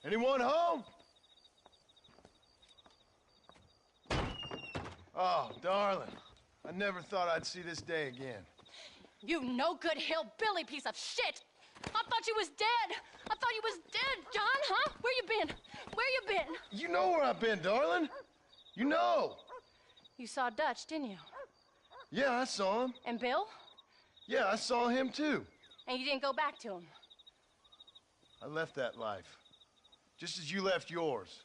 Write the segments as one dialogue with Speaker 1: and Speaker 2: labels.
Speaker 1: Anyone home? Oh, darling. I never thought I'd see this day again.
Speaker 2: You no-good hillbilly piece of shit! I thought you was dead! I thought you was dead, John, huh? Where you been? Where you been?
Speaker 1: You know where I've been, darling. You know.
Speaker 2: You saw Dutch, didn't you?
Speaker 1: Yeah, I saw him.
Speaker 2: And Bill?
Speaker 1: Yeah, I saw him too.
Speaker 2: And you didn't go back to him?
Speaker 1: I left that life. Just as you left yours.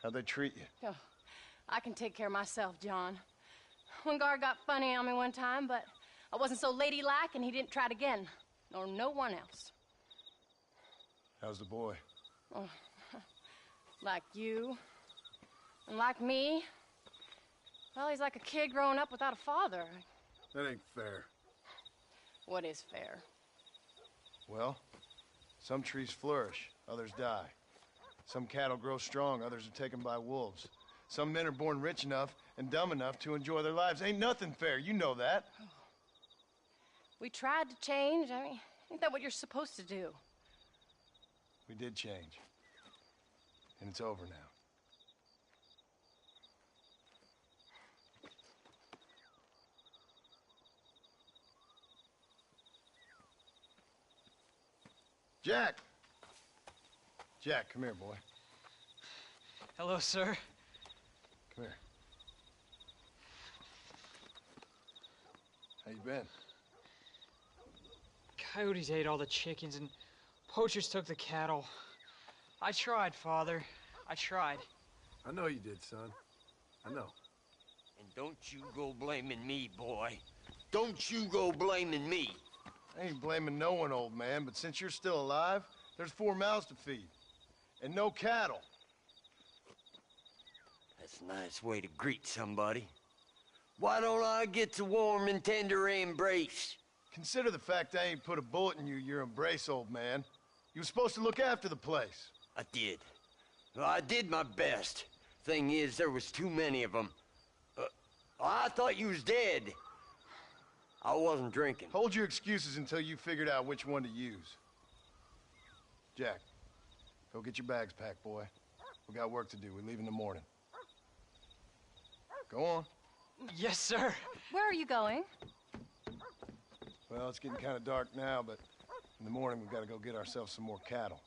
Speaker 1: How'd they treat you?
Speaker 2: Oh, I can take care of myself, John. One guard got funny on me one time, but I wasn't so ladylike and he didn't try it again. Nor no one else.
Speaker 1: How's the boy?
Speaker 2: Oh, like you. And like me. Well, he's like a kid growing up without a father.
Speaker 1: That ain't fair.
Speaker 2: What is fair?
Speaker 1: Well, some trees flourish, others die. Some cattle grow strong, others are taken by wolves. Some men are born rich enough and dumb enough to enjoy their lives. Ain't nothing fair, you know that.
Speaker 2: We tried to change. I mean, ain't that what you're supposed to do?
Speaker 1: We did change. And it's over now. Jack! Jack, come here, boy.
Speaker 3: Hello, sir.
Speaker 1: Come here. How you been?
Speaker 3: Coyotes ate all the chickens and poachers took the cattle. I tried, Father. I tried.
Speaker 1: I know you did, son. I know.
Speaker 4: And don't you go blaming me, boy. Don't you go blaming me.
Speaker 1: I ain't blaming no one, old man, but since you're still alive, there's 4 mouths to feed. And no cattle.
Speaker 4: That's a nice way to greet somebody. Why don't I get the warm and tender embrace?
Speaker 1: Consider the fact I ain't put a bullet in your embrace, old man. You were supposed to look after the place.
Speaker 4: I did. Well, I did my best. Thing is, there was too many of them. I thought you was dead. I wasn't drinking.
Speaker 1: Hold your excuses until you figured out which one to use. Jack, go get your bags packed, boy. We got work to do. We leave in the morning. Go on.
Speaker 3: Yes, sir.
Speaker 2: Where are you going?
Speaker 1: Well, it's getting kind of dark now, but in the morning we've got to go get ourselves some more cattle.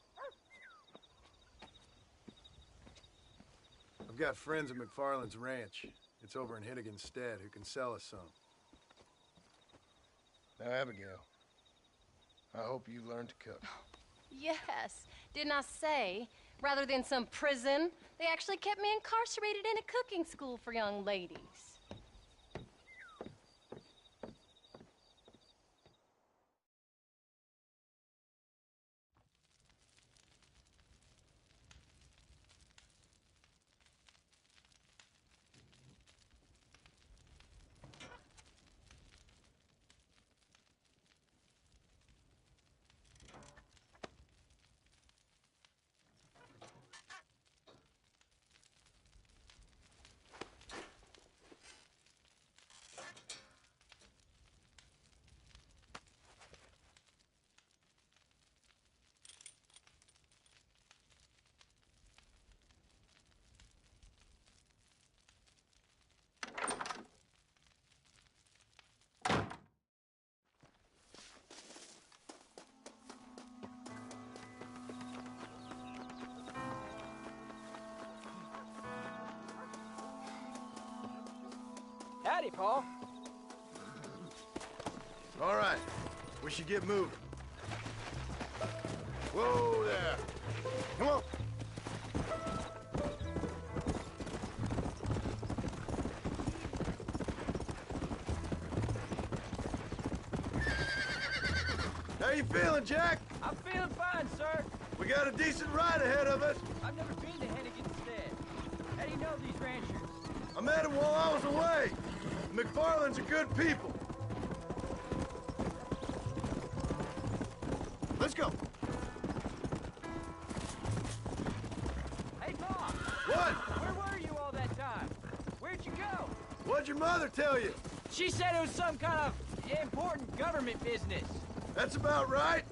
Speaker 1: I've got friends at McFarland's ranch. It's over in Hittigan's Stead who can sell us some. Now, Abigail, I hope you learned to cook.
Speaker 2: Yes. Didn't I say, rather than some prison, they actually kept me incarcerated in a cooking school for young ladies.
Speaker 3: Howdy, Paul.
Speaker 1: All right, we should get moving. Whoa there. Come on. How you feeling, Jack?
Speaker 3: I'm feeling fine, sir.
Speaker 1: We got a decent ride ahead of us.
Speaker 3: I've never been to Hennigan's Stead. How do you know these ranchers?
Speaker 1: I met them while I was away. McFarland's are good people. Let's go.
Speaker 3: Hey, Paul.
Speaker 1: What?
Speaker 3: Where were you all that time? Where'd you go?
Speaker 1: What'd your mother tell you?
Speaker 3: She said it was some kind of important government business.
Speaker 1: That's about right.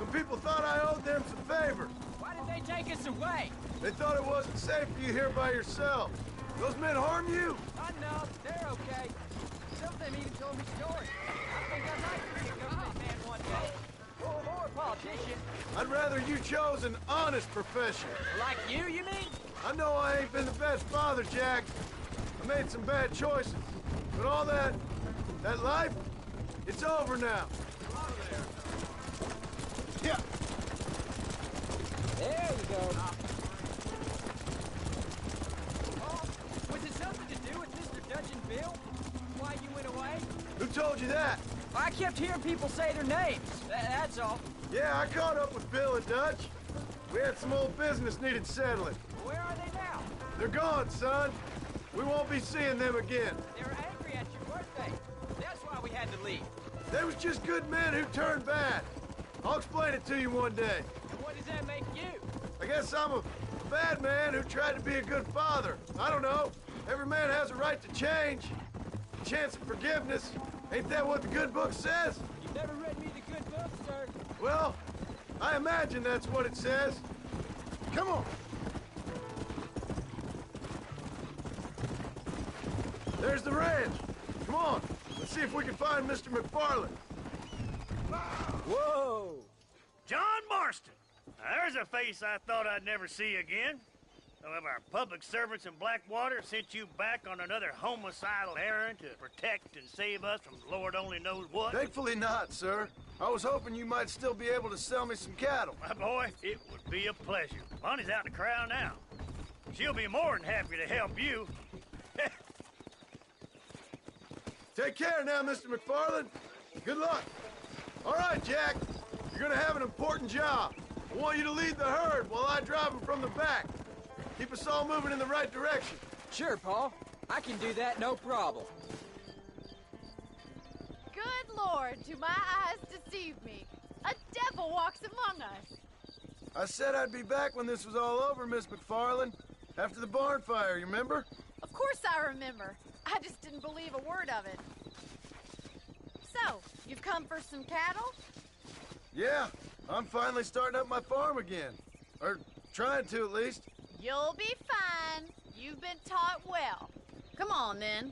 Speaker 1: Some people thought I owed them some favors.
Speaker 3: Why did they take us away?
Speaker 1: They thought it wasn't safe for you here by yourself. Those men harm you?
Speaker 3: I know, they're okay. Some of them even told me stories. I think I might be a government man one day. Or a politician.
Speaker 1: I'd rather you chose an honest profession.
Speaker 3: Like you mean?
Speaker 1: I know I ain't been the best father, Jack. I made some bad choices. But all that life, it's over now. Yeah.
Speaker 3: There you go. Oh, was it something to do with Mr. Dutch and Bill? Why you went away?
Speaker 1: Who told you that?
Speaker 3: I kept hearing people say their names. That's all.
Speaker 1: Yeah, I caught up with Bill and Dutch. We had some old business needed settling.
Speaker 3: Where are they now?
Speaker 1: They're gone, son. We won't be seeing them again.
Speaker 3: They were angry at you, weren't they? That's why we had to leave.
Speaker 1: They was just good men who turned bad. I'll explain it to you one day.
Speaker 3: And what does that make you?
Speaker 1: I guess I'm a bad man who tried to be a good father. I don't know. Every man has a right to change. A chance of forgiveness. Ain't that what the good book says?
Speaker 3: You've never read me the good book, sir.
Speaker 1: Well, I imagine that's what it says. Come on. There's the ranch. Come on. Let's see if we can find Mr. McFarland.
Speaker 3: Whoa!
Speaker 5: John Marston. Now, there's a face I thought I'd never see again. Some of our public servants in Blackwater sent you back on another homicidal errand to protect and save us from Lord only knows what.
Speaker 1: Thankfully not, sir. I was hoping you might still be able to sell me some cattle.
Speaker 5: My boy, it would be a pleasure. Bonnie's out in the crowd now. She'll be more than happy to help you.
Speaker 1: Take care now, Mr. McFarland. Good luck. All right, Jack. You're gonna have an important job. I want you to lead the herd while I drive them from the back. Keep us all moving in the right direction.
Speaker 3: Sure, Paul. I can do that, no problem.
Speaker 6: Good Lord, do my eyes deceive me? A devil walks among us.
Speaker 1: I said I'd be back when this was all over, Miss McFarland. After the barn fire, you remember?
Speaker 6: Of course I remember. I just didn't believe a word of it. So, you've come for some cattle?
Speaker 1: Yeah, I'm finally starting up my farm again. Or trying to, at least.
Speaker 6: You'll be fine. You've been taught well. Come on, then.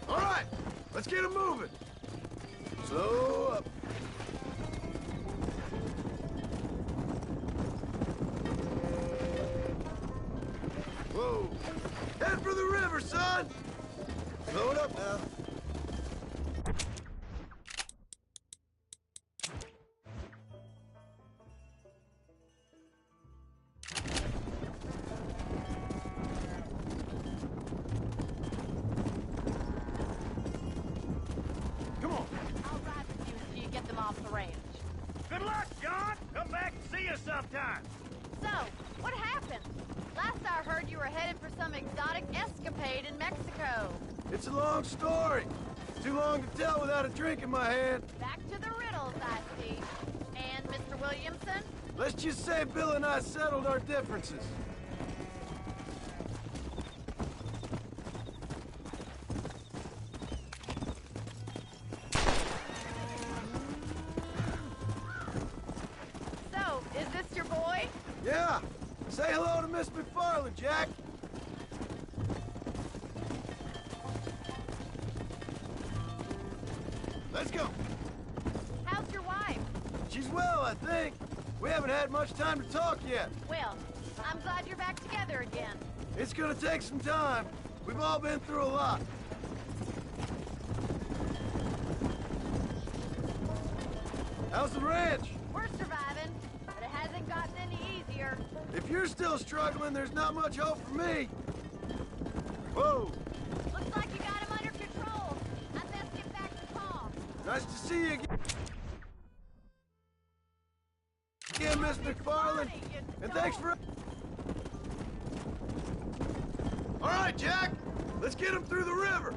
Speaker 1: All right, let's get them moving. Slow up. Whoa. Head for the river, son. Slow it up now. Come on.
Speaker 6: I'll ride with you until you get them off the ranch.
Speaker 5: Good luck, John. Come back and see us sometime.
Speaker 6: So, what happened? Last I heard you were headed for some exotic escapade in Mexico.
Speaker 1: It's a long story. Too long to tell without a drink in my hand.
Speaker 6: Back to the riddles, I see. And Mr. Williamson?
Speaker 1: Let's just say Bill and I settled our differences.
Speaker 6: So, is this your boy?
Speaker 1: Yeah. Say hello to Miss McFarland, Jack. Let's go.
Speaker 6: How's your wife?
Speaker 1: She's well, I think. We haven't had much time to talk yet.
Speaker 6: Well, I'm glad you're back together again.
Speaker 1: It's gonna take some time. We've all been through a lot. How's the ranch?
Speaker 6: We're surviving, but it hasn't gotten any easier.
Speaker 1: If you're still struggling, there's not much hope for me. Whoa.
Speaker 6: Looks like you got him under control. I'd best get back to Tom.
Speaker 1: Nice to see you again. Again, Miss McFarland. And thanks for... All right, Jack. Let's get him through the river.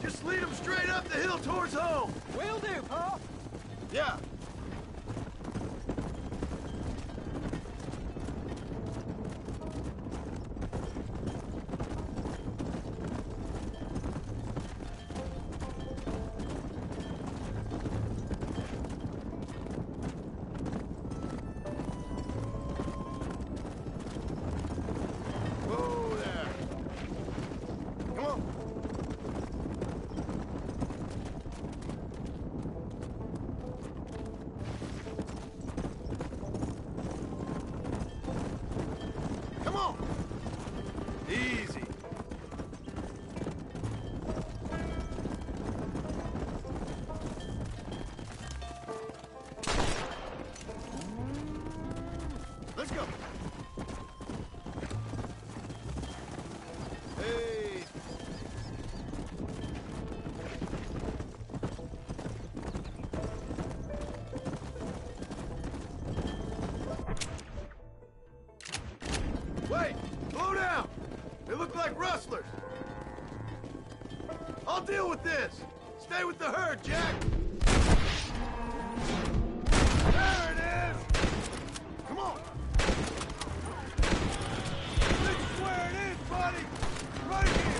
Speaker 1: Just lead them straight up the hill towards home.
Speaker 3: Will do, Pa.
Speaker 1: Yeah. Whoa there. Come on. Come on! Easy. Let's go. Hey. Wait! Slow down! They look like rustlers! I'll deal with this! Stay with the herd, Jack! There it is! Come on! This is where it is, buddy! Right here!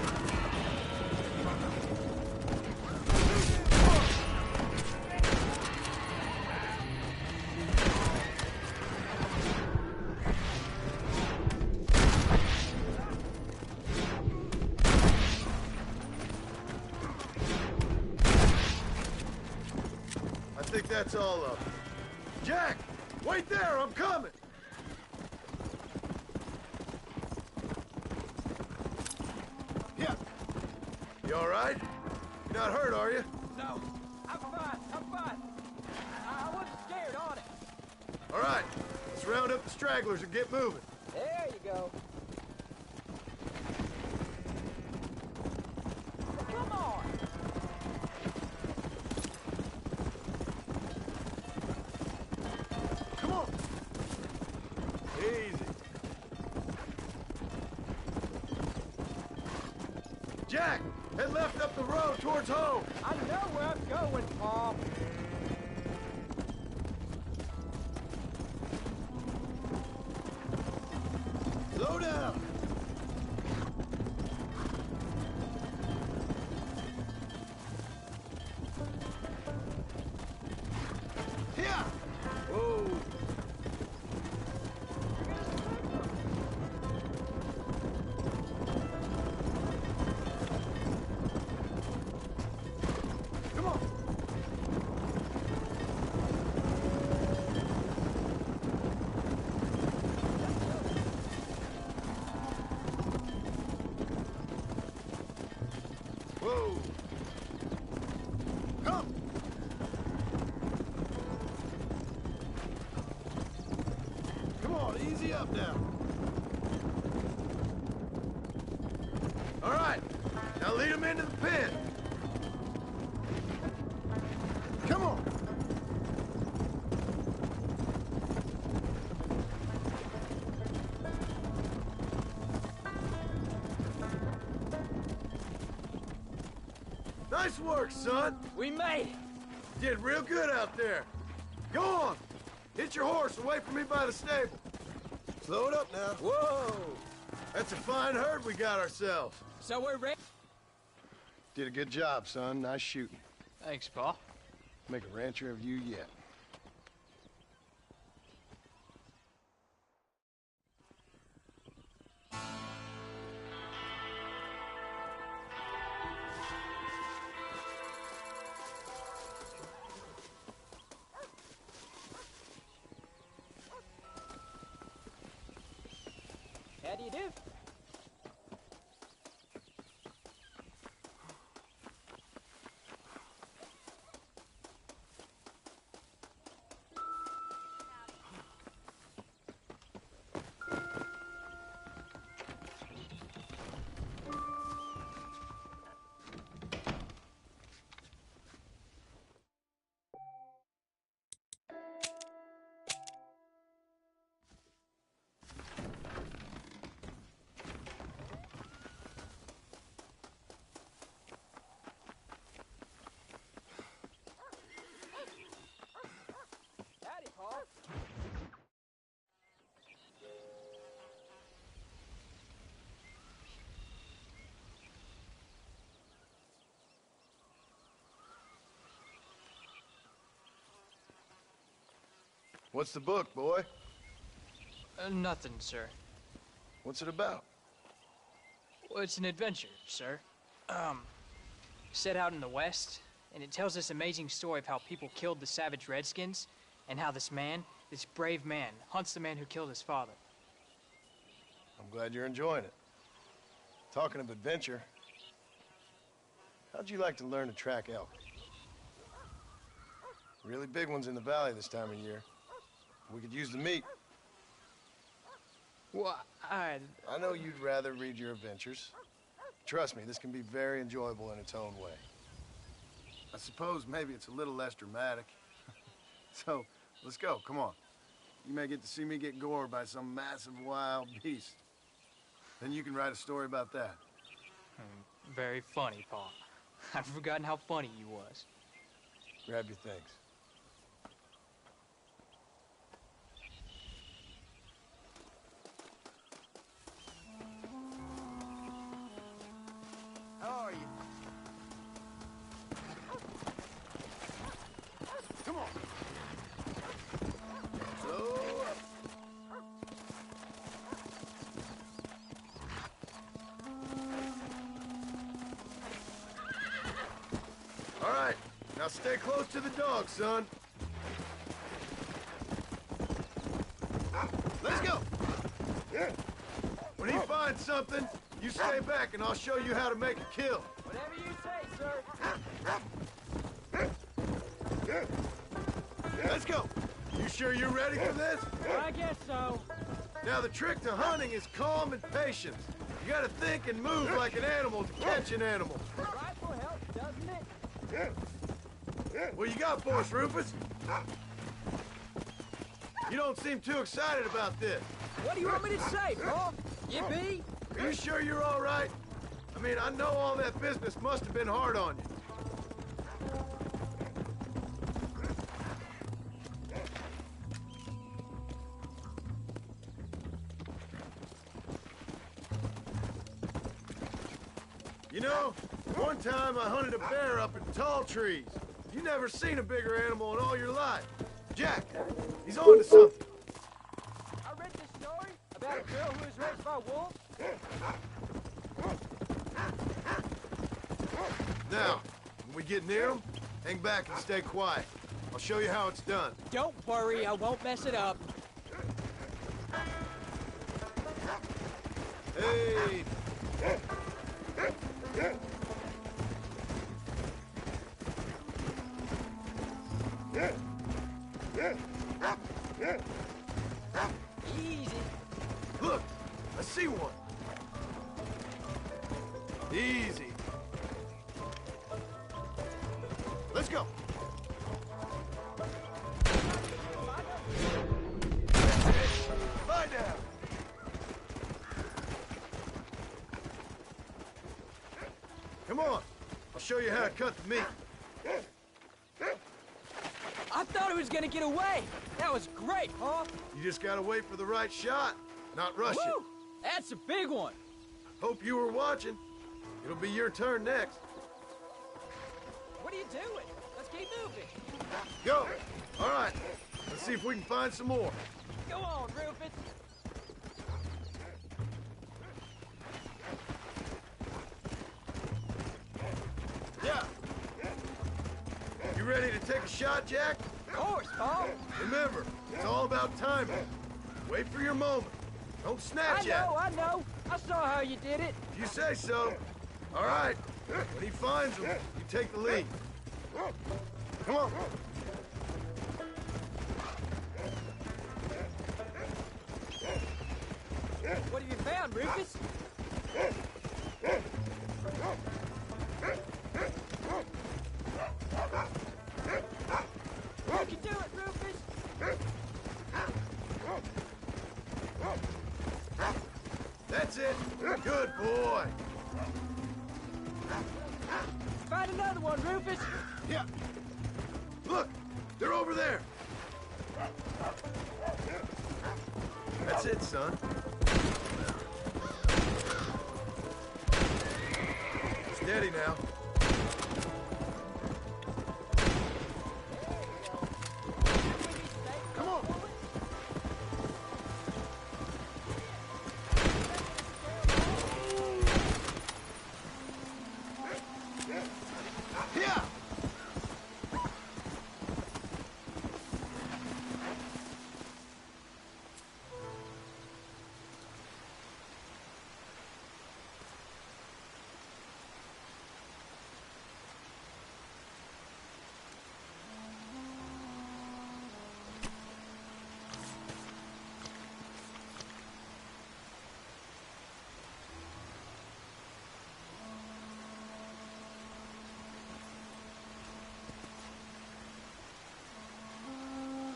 Speaker 1: I think that's all of them. Jack! Wait there! I'm coming! Yeah. You all right? You're not hurt, are you?
Speaker 3: No, I'm fine. I'm fine. I wasn't scared on it.
Speaker 1: All right. Let's round up the stragglers and get moving.
Speaker 3: There you go. Come on.
Speaker 1: Come on! Easy. Jack! Head left up the road towards home!
Speaker 3: I know where I'm going, Pa.
Speaker 1: Slow down! Here! Whoa! Come on! Whoa! Come! Come on, easy up now. All right, now lead them into the pen. Come on. Nice work, son.
Speaker 3: We made it.
Speaker 1: Did real good out there. Go on. Hit your horse away from me by the stable. Slow it up now. Whoa. That's a fine herd we got ourselves.
Speaker 3: So we're ready.
Speaker 1: Did a good job, son. Nice shooting.
Speaker 3: Thanks, Pa.
Speaker 1: Make a rancher of you yet.
Speaker 3: How do you do?
Speaker 1: What's the book, boy?
Speaker 7: Nothing, sir.
Speaker 1: What's it about?
Speaker 7: Well, it's an adventure, sir. Set out in the West, and it tells this amazing story of how people killed the savage Redskins, and how this man, this brave man, hunts the man who killed his father.
Speaker 1: I'm glad you're enjoying it. Talking of adventure, how'd you like to learn to track elk? Really big ones in the valley this time of year. We could use the meat.
Speaker 7: Well,
Speaker 1: I know you'd rather read your adventures. Trust me, this can be very enjoyable in its own way. I suppose maybe it's a little less dramatic. So, let's go, come on. You may get to see me get gored by some massive wild beast. Then you can write a story about that.
Speaker 7: Very funny, Pa. I've forgotten how funny you was.
Speaker 1: Grab your things.
Speaker 3: How are you?
Speaker 1: Come on. So up. All right, now stay close to the dog, son. Let's go. When he finds something, you stay back and I'll show you how to make a kill.
Speaker 3: Whatever you say, sir.
Speaker 1: Let's go. You sure you're ready for this?
Speaker 3: I guess so.
Speaker 1: Now, the trick to hunting is calm and patience. You gotta think and move like an animal to catch an animal.
Speaker 3: Rifle helps, doesn't it?
Speaker 1: What you got for us, Rufus? You don't seem too excited about this.
Speaker 3: What do you want me to say, Paul? Yippee?
Speaker 1: Are you sure you're all right? I mean, I know all that business must have been hard on you. You know, one time I hunted a bear up in tall trees. You never seen a bigger animal in all your life. Jack, he's on to something.
Speaker 3: I read this story about a girl who was raised by wolves.
Speaker 1: Now, when we get near him, hang back and stay quiet. I'll show you how it's done.
Speaker 3: Don't worry, I won't mess it up.
Speaker 1: Hey!
Speaker 3: Easy.
Speaker 1: Look, I see one. Easy. Let's go. Lie down. Come on. I'll show you how to cut the meat.
Speaker 3: I thought he was gonna get away. That was great, huh?
Speaker 1: You just gotta wait for the right shot, not rush it.
Speaker 3: Woo! That's a big one.
Speaker 1: Hope you were watching. It'll be your turn next.
Speaker 3: What are you doing? Let's keep moving.
Speaker 1: Go. All right. Let's see if we can find some more.
Speaker 3: Go on, Rufus.
Speaker 1: Yeah. You ready to take a shot, Jack?
Speaker 3: Of course, Paul.
Speaker 1: Remember, it's all about timing. Wait for your moment. Don't snatch at it.
Speaker 3: I know. I saw how you did it.
Speaker 1: If you say so. All right. When he finds them, you take the lead. Come on.
Speaker 3: What have you found, Rufus? You can do it, Rufus.
Speaker 1: That's it. Good boy.
Speaker 3: Find another one, Rufus.
Speaker 1: Yeah. Look, they're over there. That's it, son. Steady now. Come on.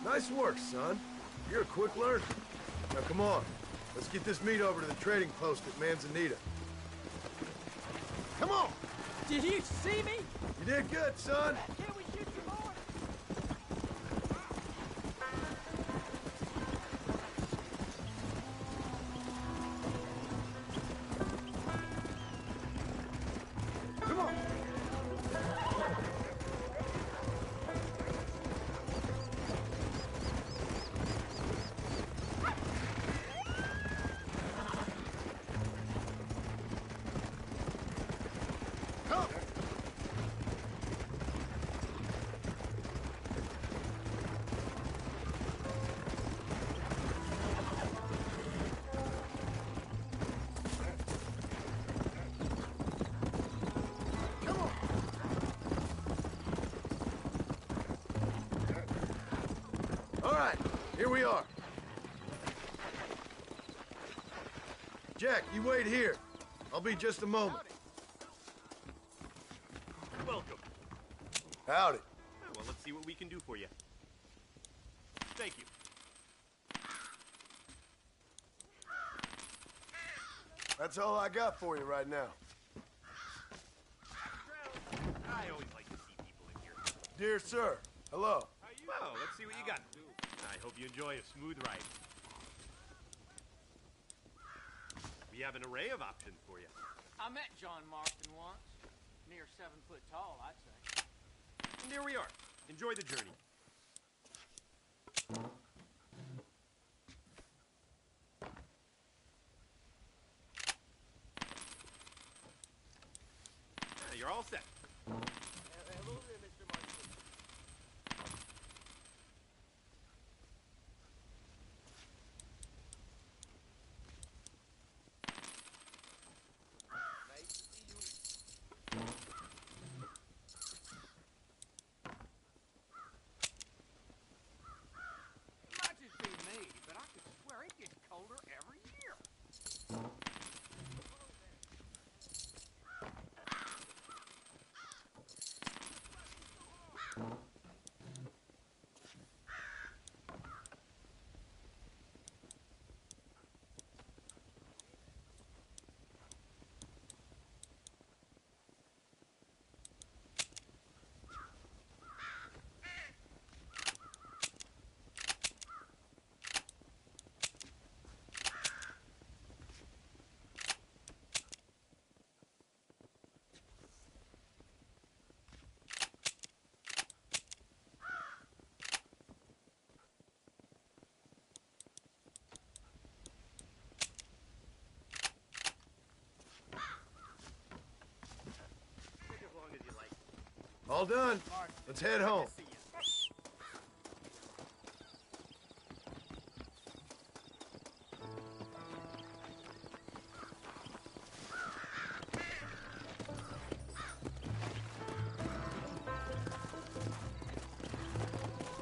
Speaker 1: Nice work, son. You're a quick learner. Now come on. Let's get this meat over to the trading post at Manzanita. Come on!
Speaker 3: Did you see me?
Speaker 1: You did good, son.
Speaker 3: Can we shoot some more?
Speaker 1: Come on! Come! Come on! All right, here we are. Jack, you wait here. I'll be just a moment.
Speaker 8: Welcome.
Speaker 1: Howdy.
Speaker 8: Well, let's see what we can do for you. Thank you.
Speaker 1: That's all I got for you right now.
Speaker 8: I always like to see people in here.
Speaker 1: Dear sir, hello.
Speaker 8: Well, let's see what you got. I hope you enjoy a smooth ride. We have an array of options for you.
Speaker 3: I met John Marston once. Near 7 foot tall, I'd say.
Speaker 8: And here we are. Enjoy the journey. You're all set. Hello there, Mr. Marston. Nice to see you.
Speaker 3: It might just be me, but I could swear it gets colder every year.
Speaker 8: Take as long as you like.
Speaker 1: All done. Let's head home.
Speaker 8: See ya.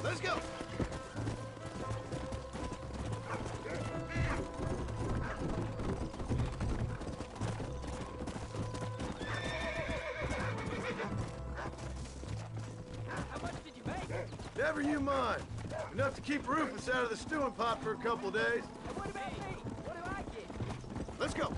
Speaker 1: Let's go.
Speaker 3: How much did you make?
Speaker 1: Never you mind. Enough to keep Rufus out of the stewing pot for a couple of days.
Speaker 3: And what about me? What do I get?
Speaker 1: Let's go.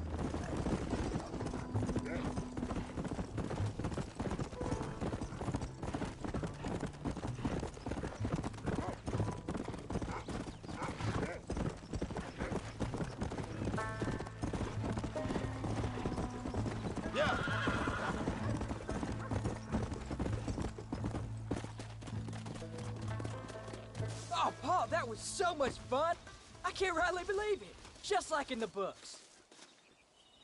Speaker 1: Yeah.
Speaker 3: Oh, Paul, that was so much fun. I can't rightly believe it. Just like in the books.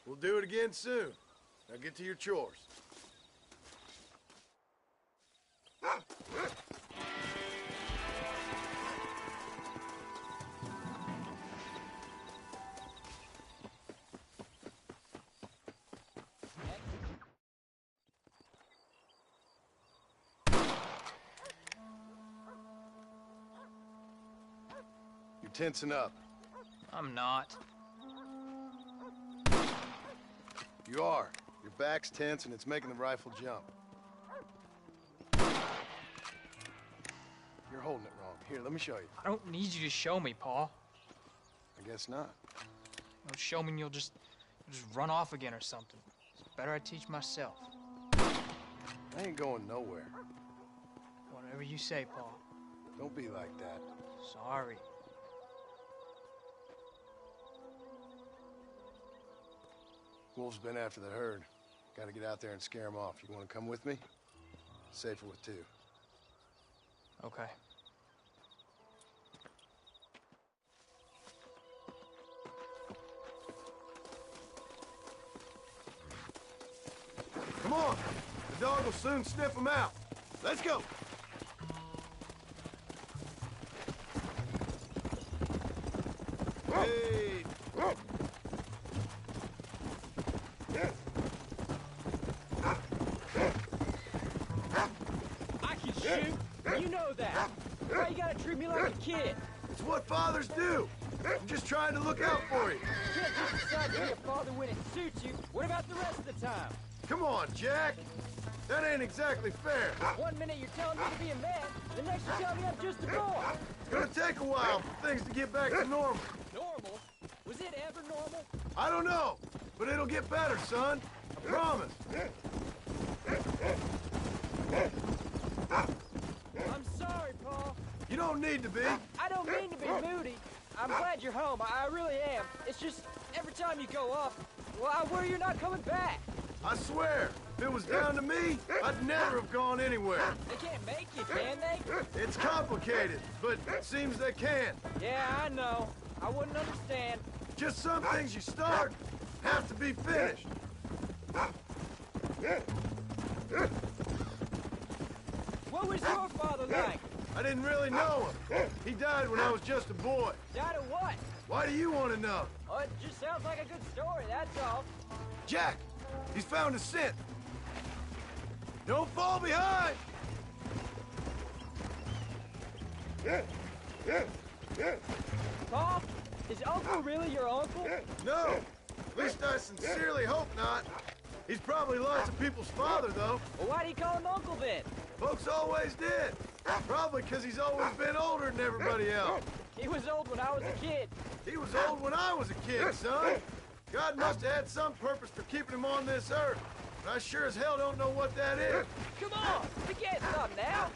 Speaker 1: We'll do it again soon. Now get to your chores. You're tensing up.
Speaker 7: I'm not.
Speaker 1: You are. Your back's tense and it's making the rifle jump. You're holding it wrong. Here, let me show you.
Speaker 7: I don't need you to show me, Paul.
Speaker 1: I guess not.
Speaker 7: Don't show me and you'll just run off again or something. It's better I teach myself.
Speaker 1: I ain't going nowhere.
Speaker 7: Whatever you say, Paul.
Speaker 1: Don't be like that.
Speaker 7: Sorry.
Speaker 1: Wolves been after the herd. Gotta get out there and scare them off. You wanna come with me? Safer with two.
Speaker 7: Okay.
Speaker 1: Come on! The dog will soon sniff them out. Let's go! Hey!
Speaker 3: I can shoot. You know that. Why you gotta treat me like a kid?
Speaker 1: It's what fathers do! I'm just trying to look out for you.
Speaker 3: You can't just decide to be a father when it suits you. What about the rest of the time?
Speaker 1: Come on, Jack! That ain't exactly fair.
Speaker 3: One minute you're telling me to be a man, the next you're telling me I'm just a boy.
Speaker 1: It's gonna take a while for things to get back to normal.
Speaker 3: Normal? Was it ever normal?
Speaker 1: I don't know, but it'll get better, son. I promise.
Speaker 3: I'm sorry, Paul.
Speaker 1: You don't need to be.
Speaker 3: I don't mean to be moody. I'm glad you're home. I really am. It's just, every time you go up, well, I worry you're not coming back.
Speaker 1: I swear, if it was down to me, I'd never have gone anywhere.
Speaker 3: They can't make you, can they?
Speaker 1: It's complicated, but it seems they can.
Speaker 3: Yeah, I know. I wouldn't understand.
Speaker 1: Just some things you start have to be finished.
Speaker 3: What was your father like?
Speaker 1: I didn't really know him. He died when I was just a boy.
Speaker 3: Died of what?
Speaker 1: Why do you want to know?
Speaker 3: Oh, it just sounds like a good story, that's all.
Speaker 1: Jack, he's found a scent. Don't fall behind!
Speaker 3: Paul, is Uncle really your uncle?
Speaker 1: No, at least I sincerely hope not. He's probably lots of people's father, though.
Speaker 3: Well, why do you call him uncle then?
Speaker 1: Folks always did. Probably because he's always been older than everybody else.
Speaker 3: He was old when I was a kid.
Speaker 1: He was old when I was a kid, son. God must have had some purpose for keeping him on this earth. But I sure as hell don't know what that is.
Speaker 3: Come on, you get some now.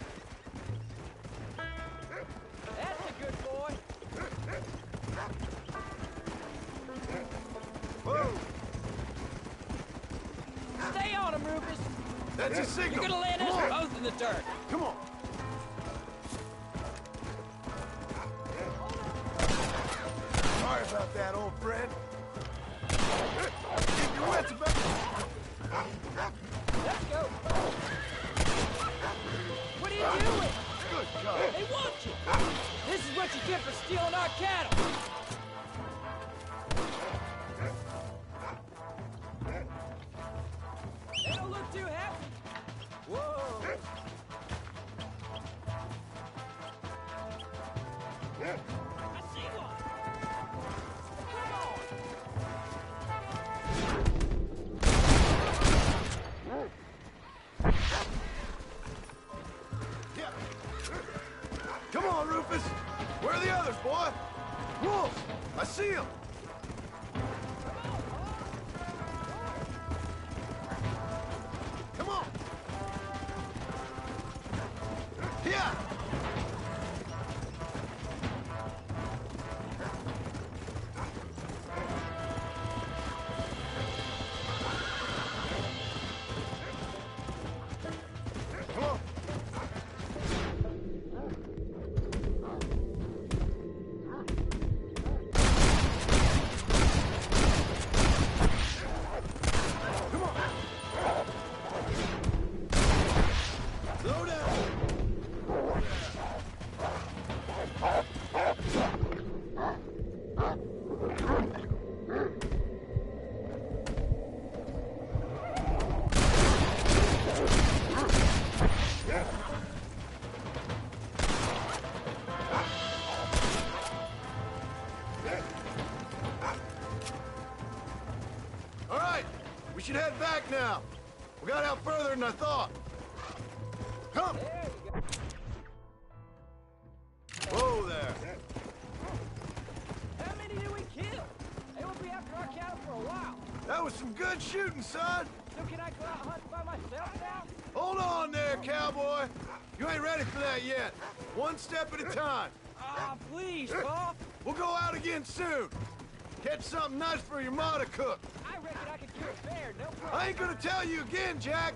Speaker 3: That's a good boy.
Speaker 1: Whoa!
Speaker 3: Stay on him, Rufus.
Speaker 1: That's a signal.
Speaker 3: You're gonna land
Speaker 1: Come
Speaker 3: us
Speaker 1: on.
Speaker 3: both in the dirt.
Speaker 1: Come on. Sorry about that, old friend. Keep your wits about.
Speaker 3: Let's go. What are you doing?
Speaker 1: Good God.
Speaker 3: They want you. This is what you get for stealing our cattle. They don't look too happy. Whoa. I see one. Come on.
Speaker 1: Yeah. Come on, Rufus. Where are the others, boy? Wolves! I see them. Come on. Yeah. Come on. Come on. Slow down. All right, we should head back now. We got out further than I thought. Come.
Speaker 3: There you go.
Speaker 1: shooting, son?
Speaker 3: So can I go out hunting by myself now?
Speaker 1: Hold on there, cowboy. You ain't ready for that yet. One step at a time.
Speaker 3: Ah, please, Pa.
Speaker 1: We'll go out again soon. Catch something nice for your ma to cook.
Speaker 3: I reckon I could kill a bear, no problem.
Speaker 1: I ain't gonna tell you again, Jack.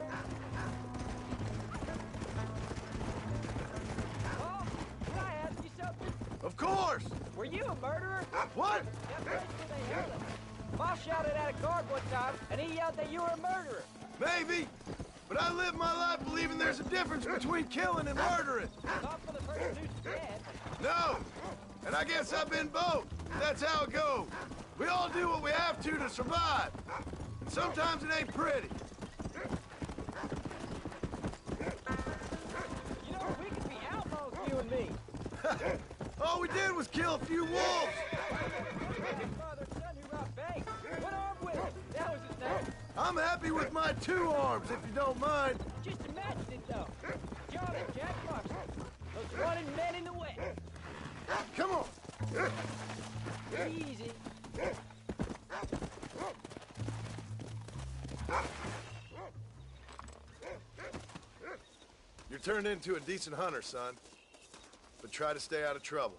Speaker 3: Pa, can I ask you something?
Speaker 1: Of course.
Speaker 3: Were you a murderer?
Speaker 1: What?
Speaker 3: That place where they held him. Pa shouted at a guard one time, and he yelled that you were a murderer.
Speaker 1: Maybe. But I live my life believing there's a difference between killing and murdering.
Speaker 3: Not for the person who's dead.
Speaker 1: No. And I guess I've been both. That's how it goes. We all do what we have to survive. And sometimes it ain't pretty.
Speaker 3: You know, we could be outlaws, you and me.
Speaker 1: All we did was kill a few wolves.
Speaker 3: Father and son who robbed banks. What arm with him? That was his name.
Speaker 1: I'm happy with my 2 arms, if you don't mind.
Speaker 3: Just imagine it, though. John and Jack Marston. Those wanted men in the West.
Speaker 1: Come on.
Speaker 3: Easy.
Speaker 1: You're turned into a decent hunter, son. But try to stay out of trouble.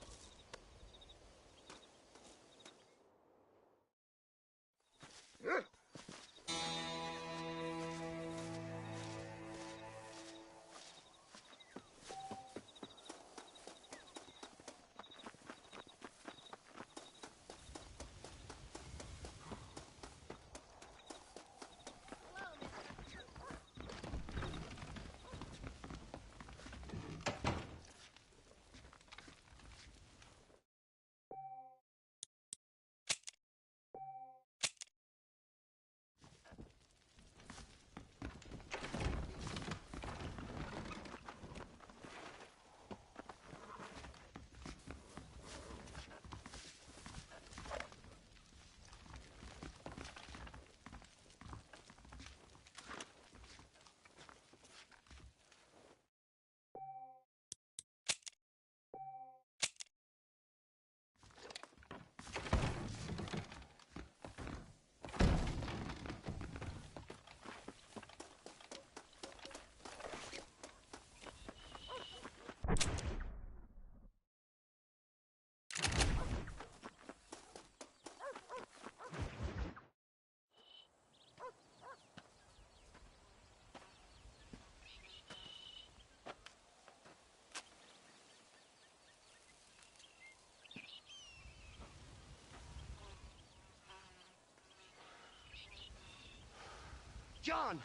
Speaker 4: John!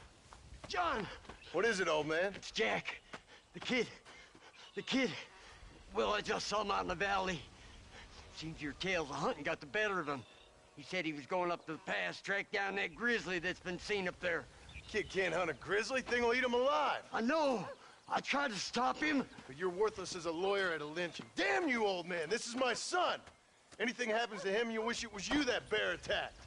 Speaker 4: John!
Speaker 1: What is it, old man?
Speaker 4: It's Jack. The kid. The kid. Well, I just saw him out in the valley. Seems your tales of hunting got the better of him. He said he was going up to the pass, track down that grizzly that's been seen up there.
Speaker 1: Kid can't hunt a grizzly. Thing will eat him alive.
Speaker 4: I know. I tried to stop him.
Speaker 1: But you're worthless as a lawyer at a lynching. Damn you, old man. This is my son. Anything happens to him, you'll wish it was you that bear attacked.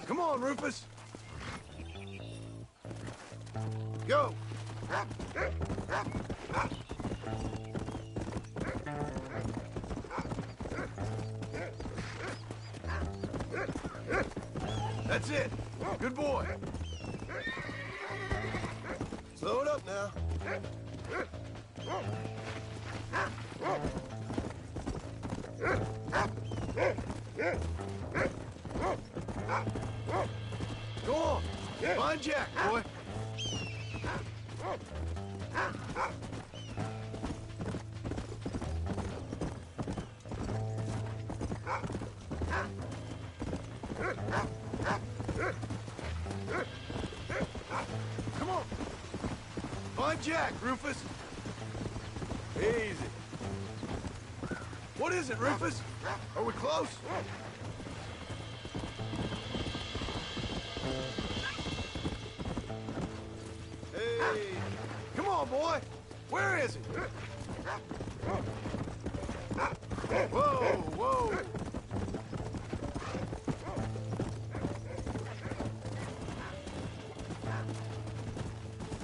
Speaker 1: Come on, Rufus. Go. That's it. Good boy. Slow it up now. Go on. Find Jack, boy. Jack, Rufus. Easy. What is it, Rufus? Are we close? Hey, come on, boy. Where is he? Whoa, whoa.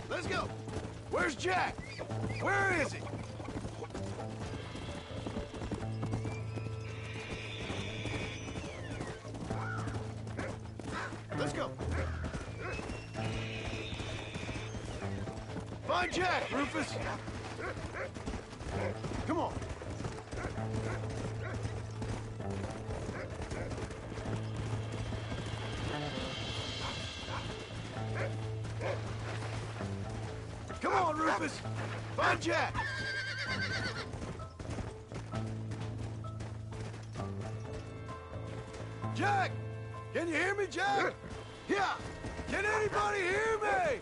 Speaker 1: Let's go. Where's Jack? Where is he? Let's go. Find Jack, Rufus. Come on. Come on, Rufus. Find Jack. Jack! Can you hear me, Jack? Yeah! Can anybody hear me?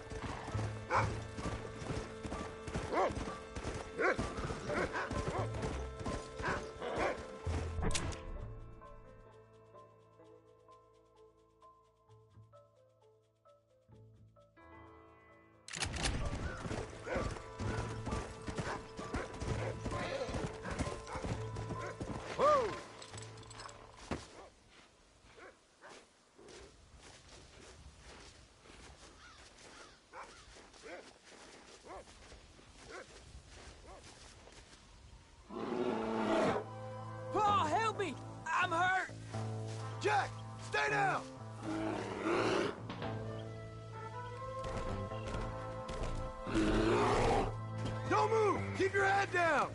Speaker 1: Whoa!
Speaker 3: Paul, help me! I'm hurt!
Speaker 1: Jack, stay down! Don't move! Keep your head down!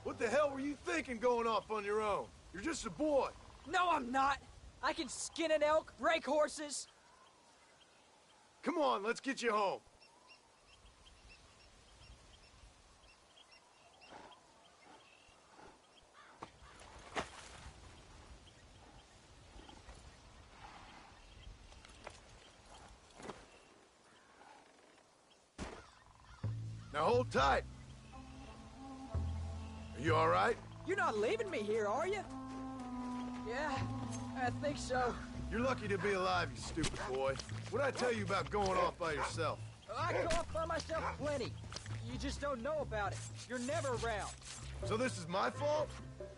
Speaker 1: What the hell were you thinking going off on your own? You're just a boy.
Speaker 3: No, I'm not! I can skin an elk, break horses.
Speaker 1: Come on, let's get you home. Now hold tight. Are you all right?
Speaker 3: You're not leaving me here, are you? Yeah, I think so.
Speaker 1: You're lucky to be alive, you stupid boy. What'd I tell you about going off by yourself?
Speaker 3: I go off by myself plenty. You just don't know about it. You're never around.
Speaker 1: So this is my fault?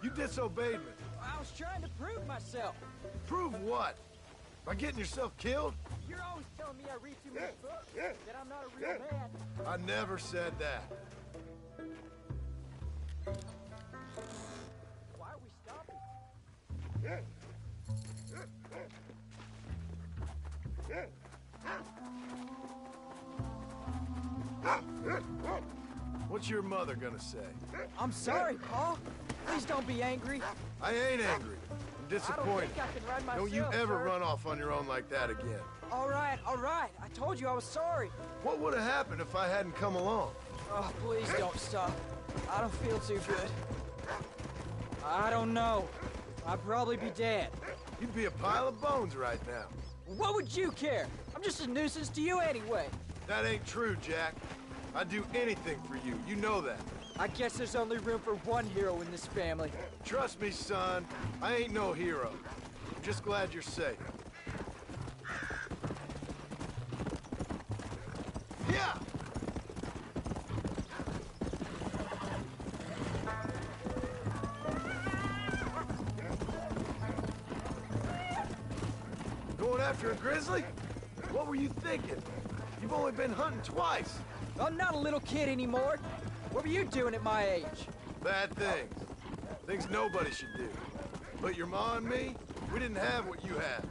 Speaker 1: You disobeyed me.
Speaker 3: I was trying to prove myself.
Speaker 1: Prove what? By getting yourself killed?
Speaker 3: You're always telling me I read too many books, that I'm not a real man.
Speaker 1: I never said that.
Speaker 3: Why are we stopping?
Speaker 1: What's your mother gonna say?
Speaker 3: I'm sorry, Paul. Please don't be angry.
Speaker 1: I ain't angry. I'm
Speaker 3: I don't
Speaker 1: disappointed.
Speaker 3: think I can ride myself,
Speaker 1: Don't you ever
Speaker 3: sir.
Speaker 1: run off on your own like that again.
Speaker 3: All right. I told you I was sorry.
Speaker 1: What would have happened if I hadn't come along?
Speaker 3: Oh, please don't stop. I don't feel too good. I don't know. I'd probably be dead.
Speaker 1: You'd be a pile of bones right now.
Speaker 3: What would you care? I'm just a nuisance to you anyway.
Speaker 1: That ain't true, Jack. I'd do anything for you. You know that.
Speaker 3: I guess there's only room for one hero in this family.
Speaker 1: Trust me, son. I ain't no hero. I'm just glad you're safe. Yeah! Going after a grizzly? What were you thinking? You've only been hunting twice.
Speaker 3: I'm not a little kid anymore. What were you doing at my age?
Speaker 1: Bad things. Things nobody should do. But your ma and me, we didn't have what you had.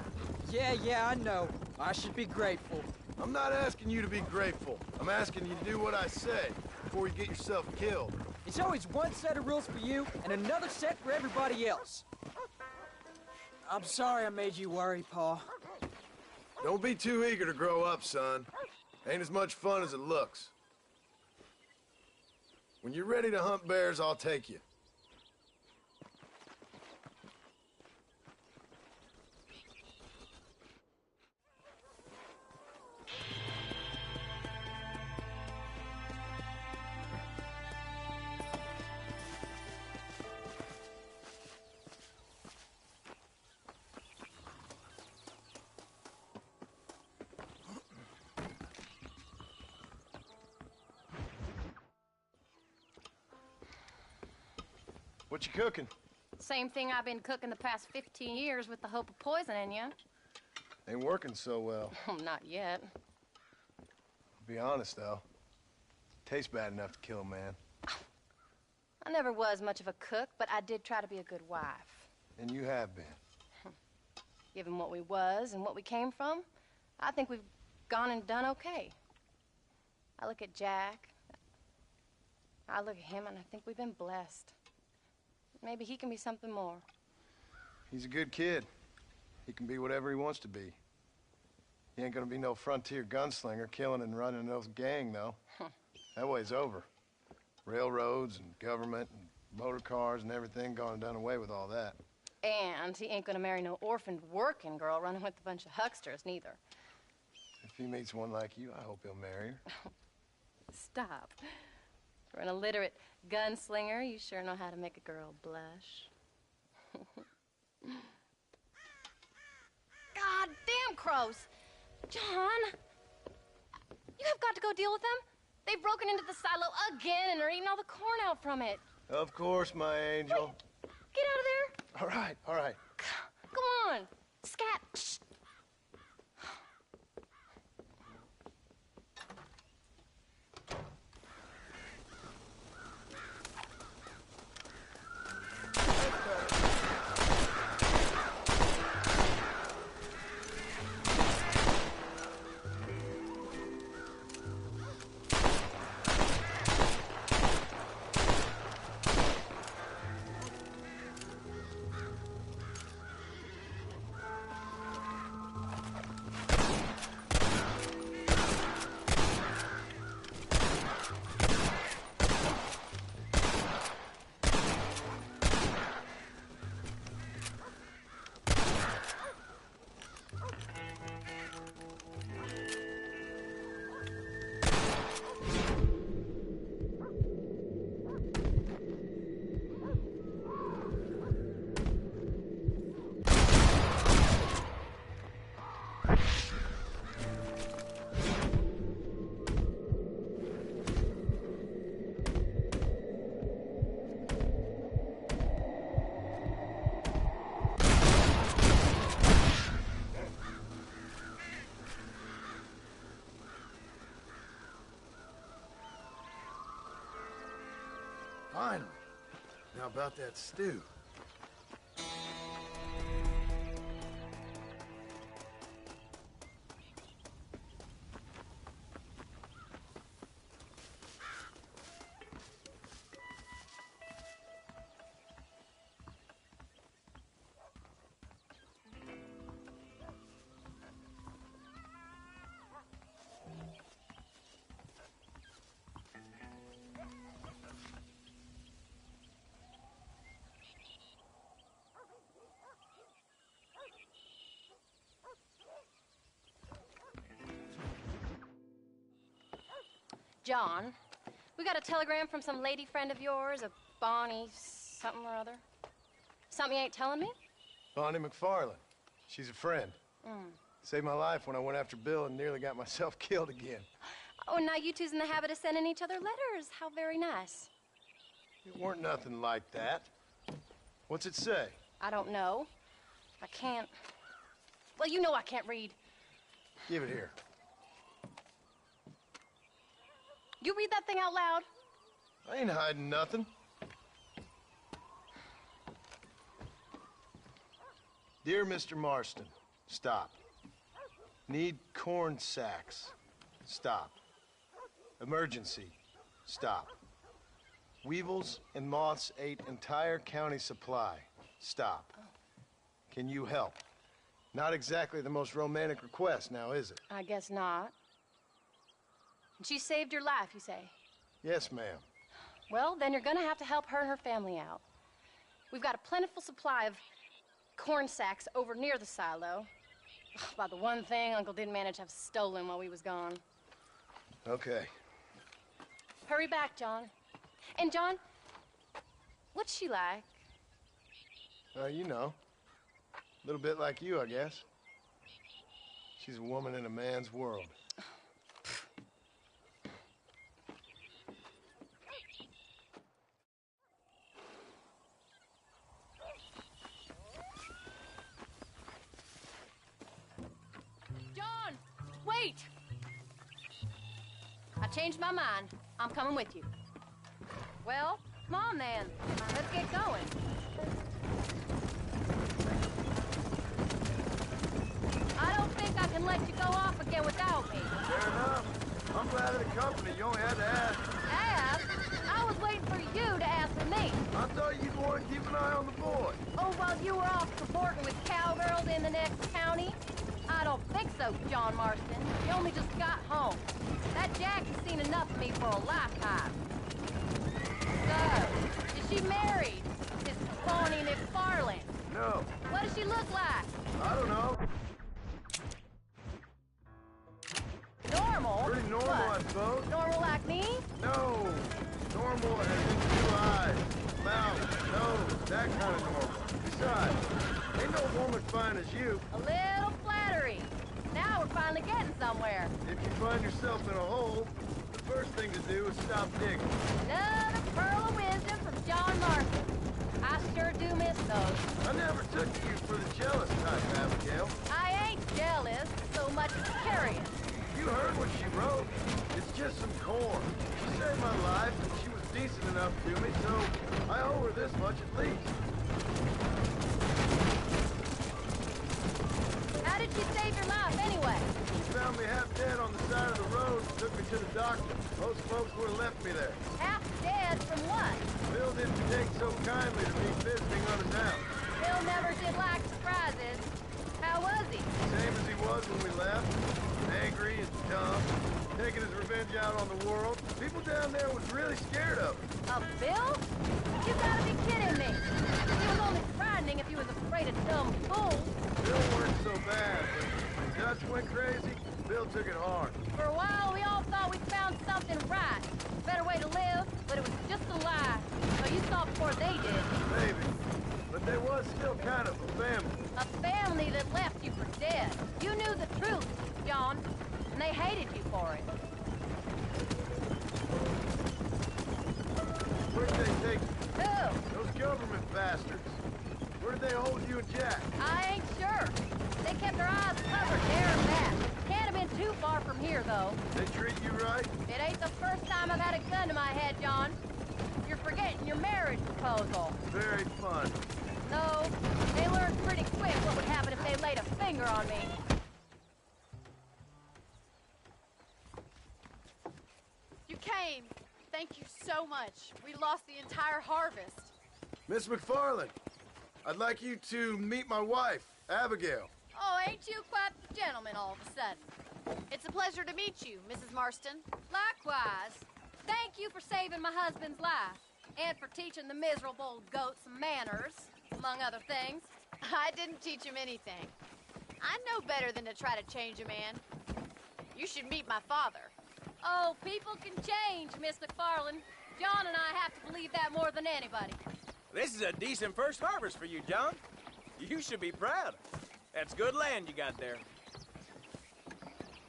Speaker 3: Yeah, I know. I should be grateful.
Speaker 1: I'm not asking you to be grateful. I'm asking you to do what I say before you get yourself killed.
Speaker 3: It's always one set of rules for you and another set for everybody else. I'm sorry I made you worry, Paul.
Speaker 1: Don't be too eager to grow up, son. Ain't as much fun as it looks. When you're ready to hunt bears, I'll take you. What you cooking?
Speaker 2: Same thing I've been cooking the past 15 years with the hope of poisoning you.
Speaker 1: Ain't working so well.
Speaker 2: Not yet.
Speaker 1: Be honest, though. Tastes bad enough to kill a man.
Speaker 2: I never was much of a cook, but I did try to be a good wife.
Speaker 1: And you have been.
Speaker 2: Given what we was and what we came from, I think we've gone and done okay. I look at Jack. I look at him, and I think we've been blessed. Maybe he can be something more.
Speaker 1: He's a good kid. He can be whatever he wants to be. He ain't gonna be no frontier gunslinger killing and running no gang, though. That way's over. Railroads and government and motor cars and everything gone and done away with all that.
Speaker 2: And he ain't gonna marry no orphaned working girl running with a bunch of hucksters, neither.
Speaker 1: If he meets one like you, I hope he'll marry her.
Speaker 2: Stop. For an illiterate gunslinger, you sure know how to make a girl blush. God damn crows! John! You have got to go deal with them. They've broken into the silo again and are eating all the corn out from it.
Speaker 1: Of course, my angel.
Speaker 2: Wait. Get out of there.
Speaker 1: All right, all right.
Speaker 2: Come on. Scat. Shh.
Speaker 1: Finally. Now about that stew.
Speaker 2: John, we got a telegram from some lady friend of yours, a Bonnie something or other. Something you ain't telling me?
Speaker 1: Bonnie McFarland. She's a friend. Saved my life when I went after Bill and nearly got myself killed again.
Speaker 2: Oh, and now you two's in the habit of sending each other letters. How very nice.
Speaker 1: It weren't nothing like that. What's it say?
Speaker 2: I don't know. I can't... Well, you know I can't read.
Speaker 1: Give it here.
Speaker 2: You read that thing out loud?
Speaker 1: I ain't hiding nothing. Dear Mr. Marston, stop. Need corn sacks. Stop. Emergency. Stop. Weevils and moths ate entire county supply. Stop. Can you help? Not exactly the most romantic request now, is it?
Speaker 2: I guess not. And she saved your life, you say?
Speaker 1: Yes, ma'am.
Speaker 2: Well, then you're gonna have to help her and her family out. We've got a plentiful supply of corn sacks over near the silo. About the one thing Uncle didn't manage to have stolen while we was gone.
Speaker 1: Okay.
Speaker 2: Hurry back, John. And John, what's she like?
Speaker 1: You know. A little bit like you, I guess. She's a woman in a man's world.
Speaker 2: John, wait! I changed my mind. I'm coming with you. Well, come on then. Let's get going. I don't think I can let you go off again without me.
Speaker 1: Fair enough. I'm glad of the company. You only had to ask.
Speaker 2: Ask? I was waiting for you to ask for me.
Speaker 1: I thought you'd want to keep an eye on the boy.
Speaker 2: Oh, while you were off cavorting with cowgirls in the next county? I don't think so, John Marston. You only just got home. That Jack has seen enough of me for a lifetime. So, is she married? Is Bonnie McFarland?
Speaker 1: No.
Speaker 2: What does she look like?
Speaker 1: I don't know.
Speaker 2: Normal?
Speaker 1: Pretty normal,
Speaker 2: What?
Speaker 1: I suppose.
Speaker 2: Normal like me?
Speaker 1: No. Normal as in 2 eyes, mouth, nose, that kind of normal. Besides, ain't no woman fine as you.
Speaker 2: A little flattery. Now we're finally getting somewhere.
Speaker 1: If you find yourself in a hole, the first thing to do is stop digging.
Speaker 2: Another pearl of wisdom from John Marston. I sure do miss those.
Speaker 1: I never took you for the jealous type, Abigail.
Speaker 2: I ain't jealous so much as curious.
Speaker 1: You heard what she wrote. It's just some corn. She saved my life, and she was decent enough to me, so I owe her this much at least.
Speaker 2: How did she save your life anyway?
Speaker 1: She found me half dead on the side of the road and took me to the doctor. Most folks would have left me there.
Speaker 2: Half dead from what?
Speaker 1: Bill didn't take so kindly to me visiting on his house.
Speaker 2: Bill never did like surprises. How was he?
Speaker 1: Same as he was when we left. Angry and dumb. Taking his revenge out on the world. People down there was really scared of him.
Speaker 2: Of Bill? You gotta be kidding me. He was only frightening if he was afraid of dumb fools.
Speaker 1: Bill weren't so bad, but when Dutch went crazy, Bill took it hard.
Speaker 2: For a while, we all thought we'd found something right. Better way to live, but it was just a lie. So you saw before they did.
Speaker 1: Maybe. But there was still kind of a family.
Speaker 2: A family that left you for dead. You knew the truth, John, and they hated you for it.
Speaker 1: Where'd they take you?
Speaker 2: Who?
Speaker 1: Those government bastards. Where did they hold you and Jack?
Speaker 2: I ain't sure. They kept their eyes covered there and back. Can't have been too far from here, though.
Speaker 1: They treat you right?
Speaker 2: It ain't the first time I've had a gun to my head, John. You're forgetting your marriage proposal.
Speaker 1: Very fun.
Speaker 2: No, they learned pretty quick what would happen if they laid a finger on me.
Speaker 6: You came. Thank you so much. We lost the entire harvest.
Speaker 1: Miss McFarland, I'd like you to meet my wife, Abigail.
Speaker 6: Oh, ain't you quite the gentleman all of a sudden? It's a pleasure to meet you, Mrs. Marston.
Speaker 2: Likewise. Thank you for saving my husband's life. And for teaching the miserable goat some manners, among other things.
Speaker 6: I didn't teach him anything. I know better than to try to change a man. You should meet my father.
Speaker 2: Oh, people can change, Miss McFarland. John and I have to believe that more than anybody.
Speaker 8: This is a decent first harvest for you, John. You should be proud. That's good land you got there.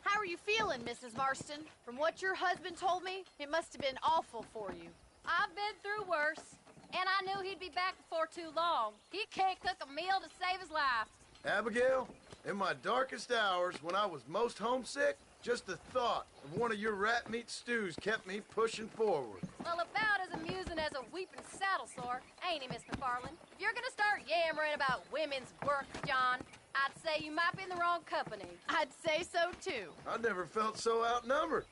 Speaker 6: How are you feeling, Mrs. Marston? From what your husband told me, it must have been awful for you.
Speaker 2: I've been through worse, and I knew he'd be back before too long. He can't cook a meal to save his life.
Speaker 1: Abigail, in my darkest hours, when I was most homesick, just the thought of one of your rat meat stews kept me pushing forward.
Speaker 2: Well, about as amusing as a weeping saddle sore, ain't he, Miss McFarland? If you're gonna start yammering about women's work, John, I'd say you might be in the wrong company.
Speaker 6: I'd say so, too.
Speaker 1: I never felt so outnumbered.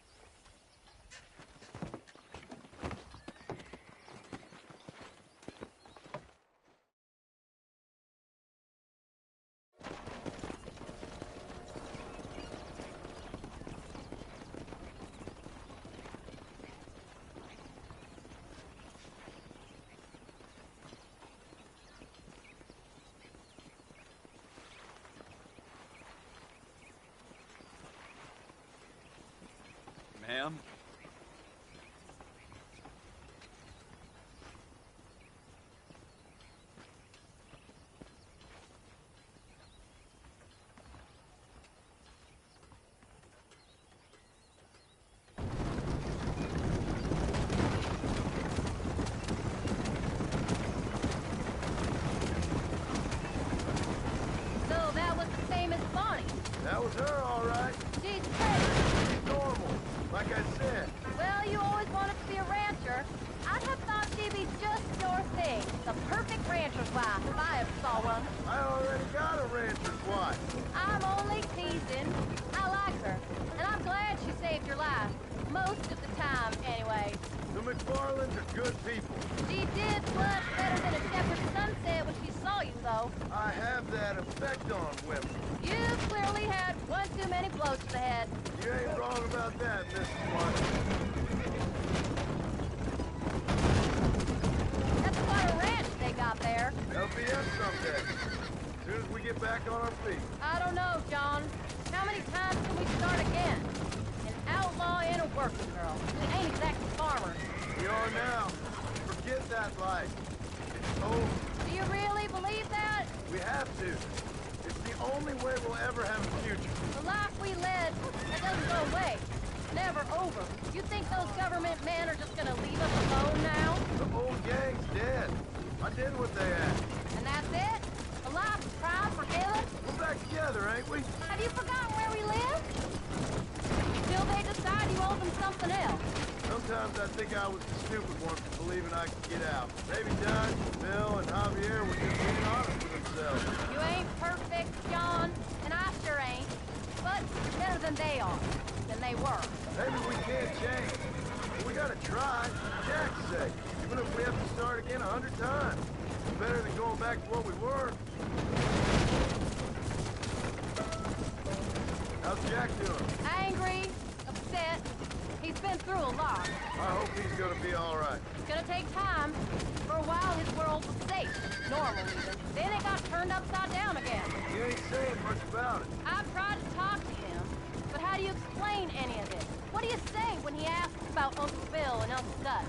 Speaker 1: That was her, all right.
Speaker 2: She's crazy.
Speaker 1: She's normal, like I said.
Speaker 2: Well, you always wanted to be a rancher. I'd have thought she'd be just your thing. The perfect rancher's wife, if I ever saw one.
Speaker 1: I already got a rancher's wife.
Speaker 2: I'm only teasing. I like her, and I'm glad she saved your life. Most of the time, anyway.
Speaker 1: The McFarlands are good people.
Speaker 2: She did much better than a shepherd's sunset when she saw you, though.
Speaker 1: I have that effect on women.
Speaker 2: You clearly had one too many blows to the head.
Speaker 1: You ain't wrong about that, Mrs. Martin.
Speaker 2: That's quite a ranch they got there.
Speaker 1: They'll be us someday. As soon as we get back on our feet.
Speaker 2: I don't know, John. How many times can we start again? An outlaw and a working girl. We ain't exactly farmers.
Speaker 1: We are now. Forget that life. It's over.
Speaker 2: Do you really believe that?
Speaker 1: We have to. It's the only way we'll ever have a future.
Speaker 2: The life we led, that doesn't go away. Never over. You think those government men are just gonna leave us alone now?
Speaker 1: The old gang's dead. I did what they asked.
Speaker 2: And that's it? A life of crime forgiven?
Speaker 1: We're back together, ain't we?
Speaker 2: Have you forgotten where we live? Till they decide you owe them something else.
Speaker 1: Sometimes I think I was the stupid one for believing I could get out. Maybe Doug, Bill, and Javier were just being honest with themselves.
Speaker 2: You ain't perfect, John, and I sure ain't. But better than they are. Than they were.
Speaker 1: Maybe we can't change. But we gotta try, for Jack's sake. Even if we have to start again 100 times. It's better than going back to what we were. How's Jack doing?
Speaker 2: Angry, upset. He's been through a lot.
Speaker 1: I hope he's gonna be all right.
Speaker 2: It's gonna take time. For a while, his world was safe. Normal, even. Then it got turned upside down again.
Speaker 1: He ain't saying much about it.
Speaker 2: I've tried to talk to him, but how do you explain any of this? What do you say when he asks about Uncle Bill and Uncle Gus?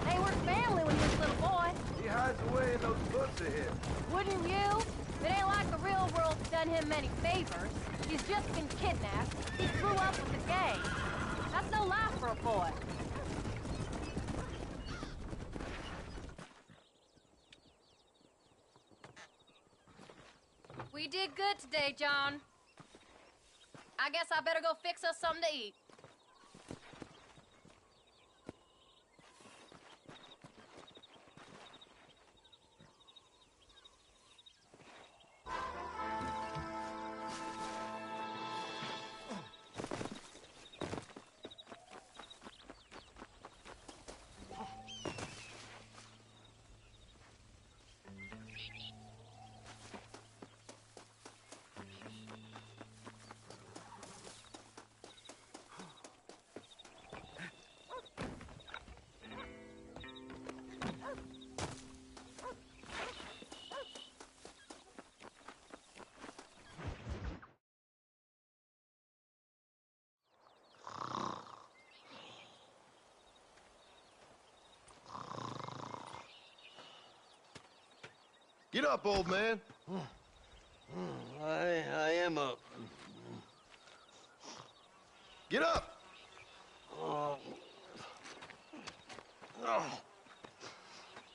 Speaker 2: They were family when he was a little boy.
Speaker 1: He hides away in those books of his.
Speaker 2: Wouldn't you? It ain't like the real world's done him many favors. He's just been kidnapped. He grew up with the gang. That's no life for a boy. We did good today, John. I guess I better go fix us something to eat.
Speaker 1: Get up, old man.
Speaker 4: I am up.
Speaker 1: Get up!
Speaker 4: Oh.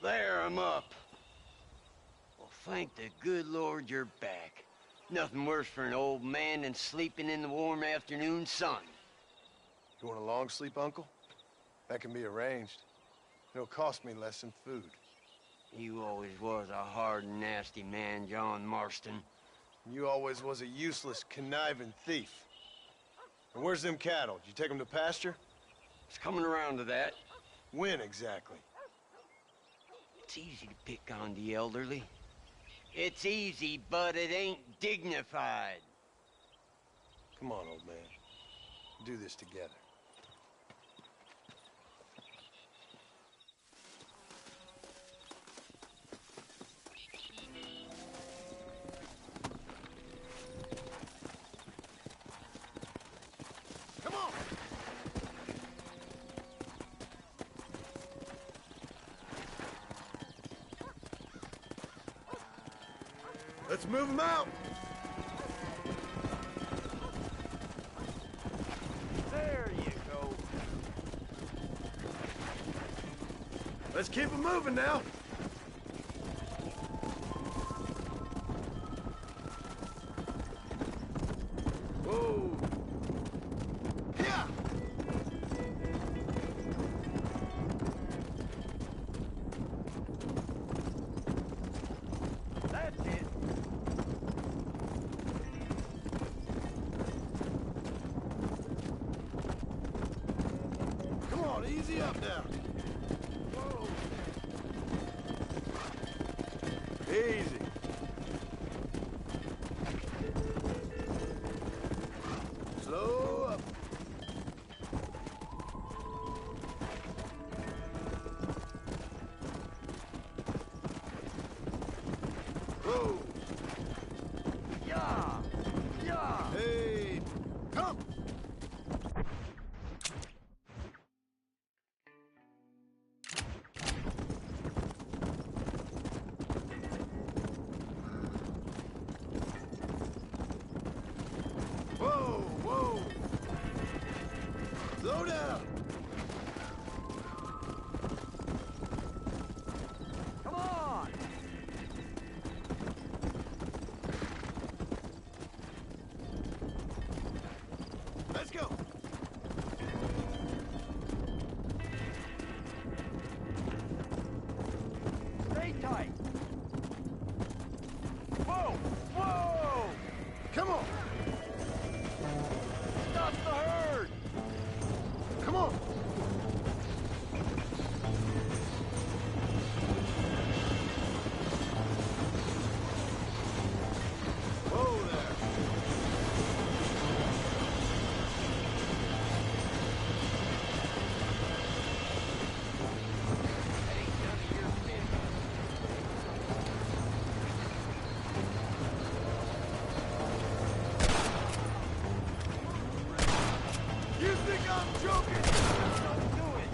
Speaker 4: There, I'm up. Well, thank the good Lord you're back. Nothing worse for an old man than sleeping in the warm afternoon sun.
Speaker 1: You want a long sleep, Uncle? That can be arranged. It'll cost me less than food.
Speaker 4: You always was a hard and nasty man, John Marston.
Speaker 1: You always was a useless, conniving thief. And where's them cattle? Did you take them to pasture?
Speaker 4: It's coming around to that.
Speaker 1: When exactly?
Speaker 4: It's easy to pick on the elderly. It's easy, but it ain't dignified.
Speaker 1: Come on, old man. Do this together. Come on! Let's move them out!
Speaker 8: There you go.
Speaker 1: Let's keep them moving now. Easy. Slow up. Whoa.
Speaker 4: Yeah! Yeah!
Speaker 1: Hey, come. Whoa, whoa. Slow down.
Speaker 4: Come on!
Speaker 1: Let's go.
Speaker 4: Stay tight! Whoa! Whoa!
Speaker 1: Come on.
Speaker 4: Stop the herd!
Speaker 1: Come on. Whoa there.
Speaker 4: That ain't none of your business.
Speaker 1: You think I'm joking?
Speaker 4: Don't do it!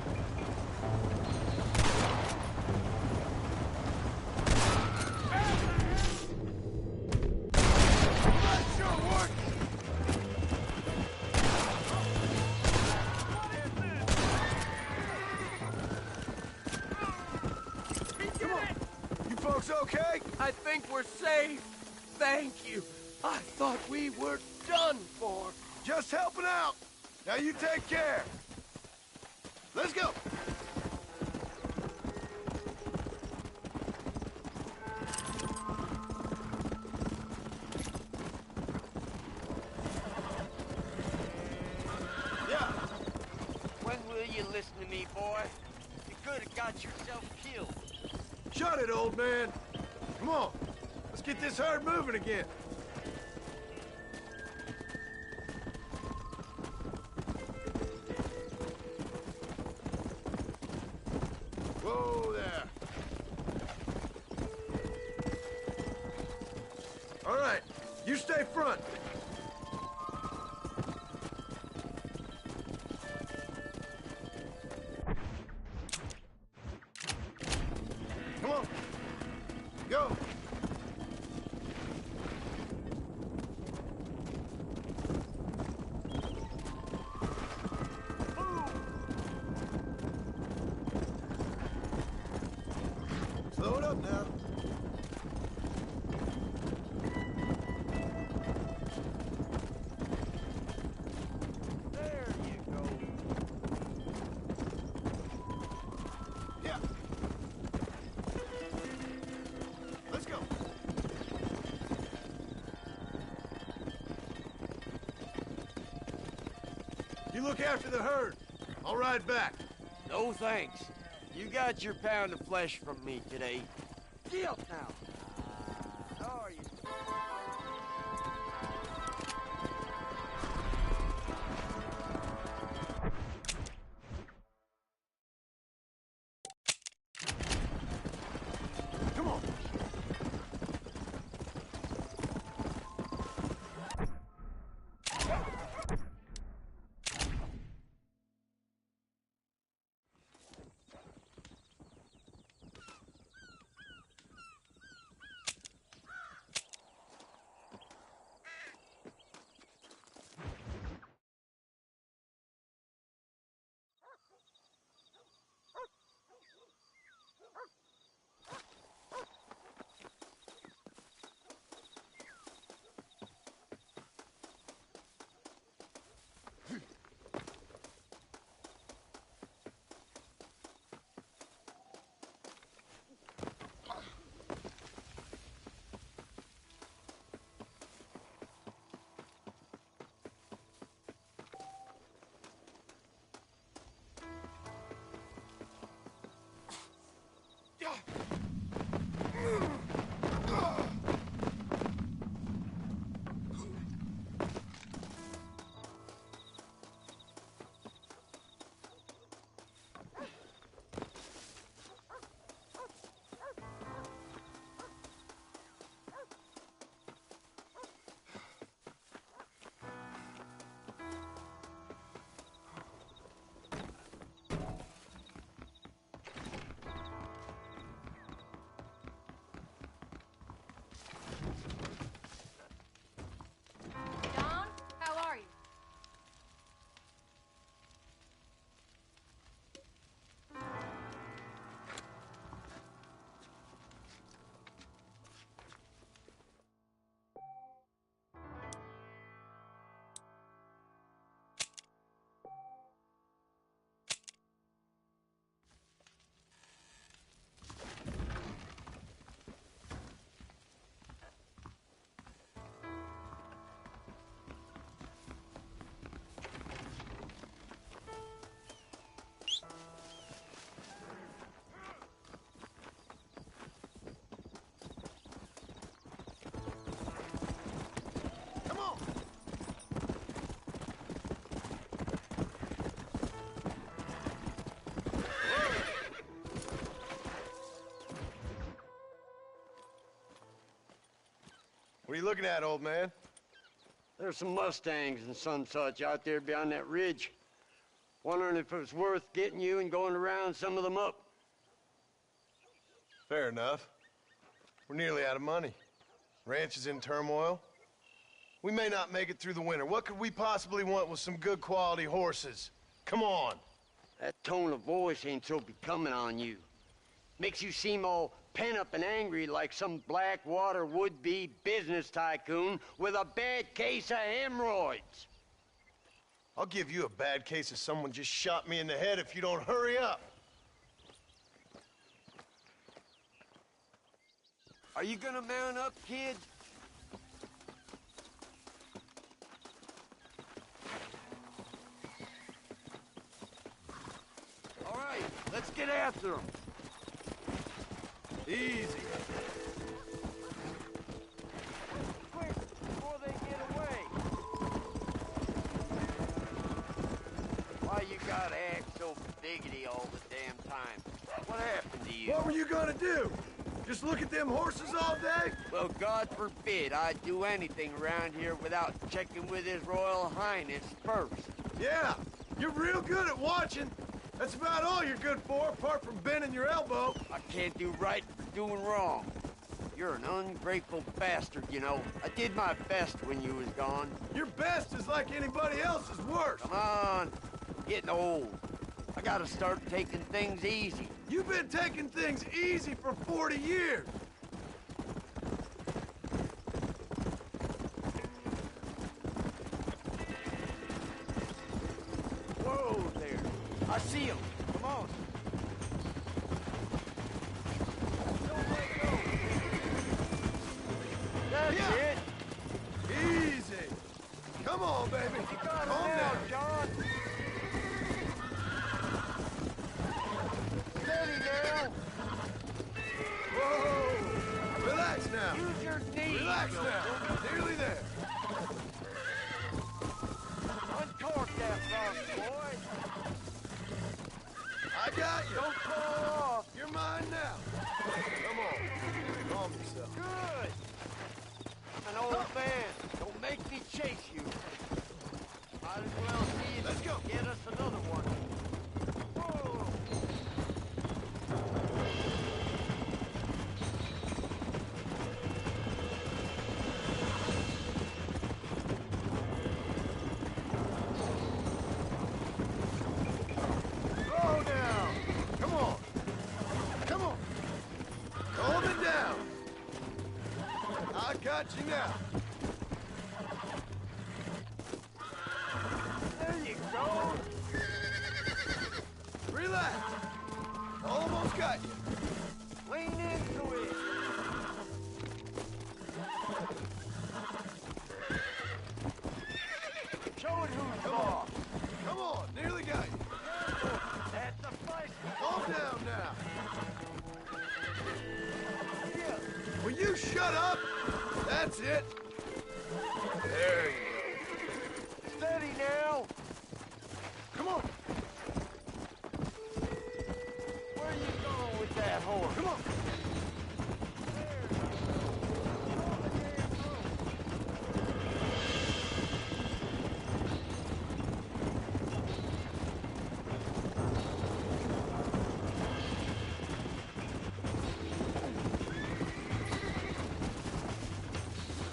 Speaker 1: Not sure work. Come on. You folks okay?
Speaker 8: I think we're safe. Thank you. I thought we were done for.
Speaker 1: Just helping out. Now you take care. Let's go. Yeah.
Speaker 4: When will you listen to me, boy? You could have got yourself killed.
Speaker 1: Shut it, old man. Come on. Let's get this herd moving again. Whoa there. All right, you stay front. Come on. Go. Slow it up now.
Speaker 4: There you go.
Speaker 1: Yeah. Let's go. You look after the herd. I'll ride back.
Speaker 4: No thanks. You got your pound of flesh from me today. Get up now. Sorry.
Speaker 1: Come on. What are you looking at, old man?
Speaker 4: There's some Mustangs and some such out there beyond that ridge. Wondering if it was worth getting you and going to round some of them up.
Speaker 1: Fair enough. We're nearly out of money. Ranch is in turmoil. We may not make it through the winter. What could we possibly want with some good quality horses? Come on.
Speaker 4: That tone of voice ain't so becoming on you. Makes you seem all pent up and angry like some Blackwater would-be business tycoon with a bad case of hemorrhoids.
Speaker 1: I'll give you a bad case of someone just shot me in the head if you don't hurry up.
Speaker 4: Are you gonna mount up, kid? All right, let's get after them.
Speaker 1: Easy.
Speaker 4: Quick, before they get away. Why you gotta act so biggity all the damn time? What happened to you?
Speaker 1: What were you gonna do? Just look at them horses all day?
Speaker 4: Well, God forbid I'd do anything around here without checking with His Royal Highness first.
Speaker 1: Yeah, you're real good at watching. That's about all you're good for, apart from bending your elbow.
Speaker 4: I can't do right for doing wrong. You're an ungrateful bastard, you know. I did my best when you was gone.
Speaker 1: Your best is like anybody else's worst.
Speaker 4: Come on, getting old. I gotta start taking things easy.
Speaker 1: You've been taking things easy for 40 years.
Speaker 4: Whoa there. I see him. Come on. Don't let go. That's
Speaker 1: Yeah.
Speaker 4: it.
Speaker 1: Easy. Come on, baby.
Speaker 4: You got
Speaker 1: Calm
Speaker 4: him now,
Speaker 1: down.
Speaker 4: John. Steady now.
Speaker 1: Whoa. Relax now.
Speaker 4: Use your knees.
Speaker 1: Relax now. Nearly there.
Speaker 4: Uncork that rock, boy.
Speaker 1: I got you.
Speaker 4: Don't fall off.
Speaker 1: You're mine now. Come on. Calm yourself.
Speaker 4: Good. An old man. Don't make me chase you. Might as well see if
Speaker 1: Let's
Speaker 4: you
Speaker 1: go.
Speaker 4: can get us another one. Whoa.
Speaker 1: Slow down. Come on. Come on. Calm it down. I got you now.
Speaker 4: There you go.
Speaker 1: Relax. Almost got you.
Speaker 4: Lean into it. Show it who's boss.
Speaker 1: Come on. Nearly got you.
Speaker 4: That's the fight.
Speaker 1: Calm down now.
Speaker 4: Yeah.
Speaker 1: Will you shut up? That's it. There you
Speaker 4: Steady now.
Speaker 1: go. Come on.
Speaker 4: Where are you going with that horse?
Speaker 1: Come on.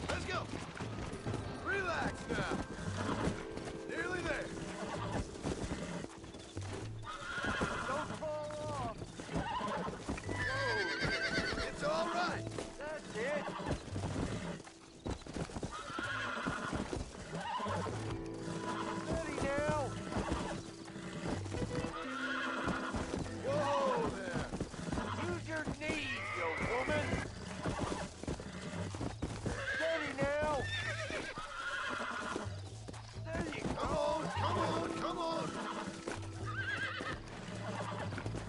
Speaker 1: Let's go. Relax now. Nearly there.
Speaker 4: Don't fall off.
Speaker 1: Whoa. It's all right.
Speaker 4: That's it. Steady now.
Speaker 1: Whoa there.
Speaker 4: Use your knees, you woman. Steady now. There you go.
Speaker 1: Come on, come on, come on.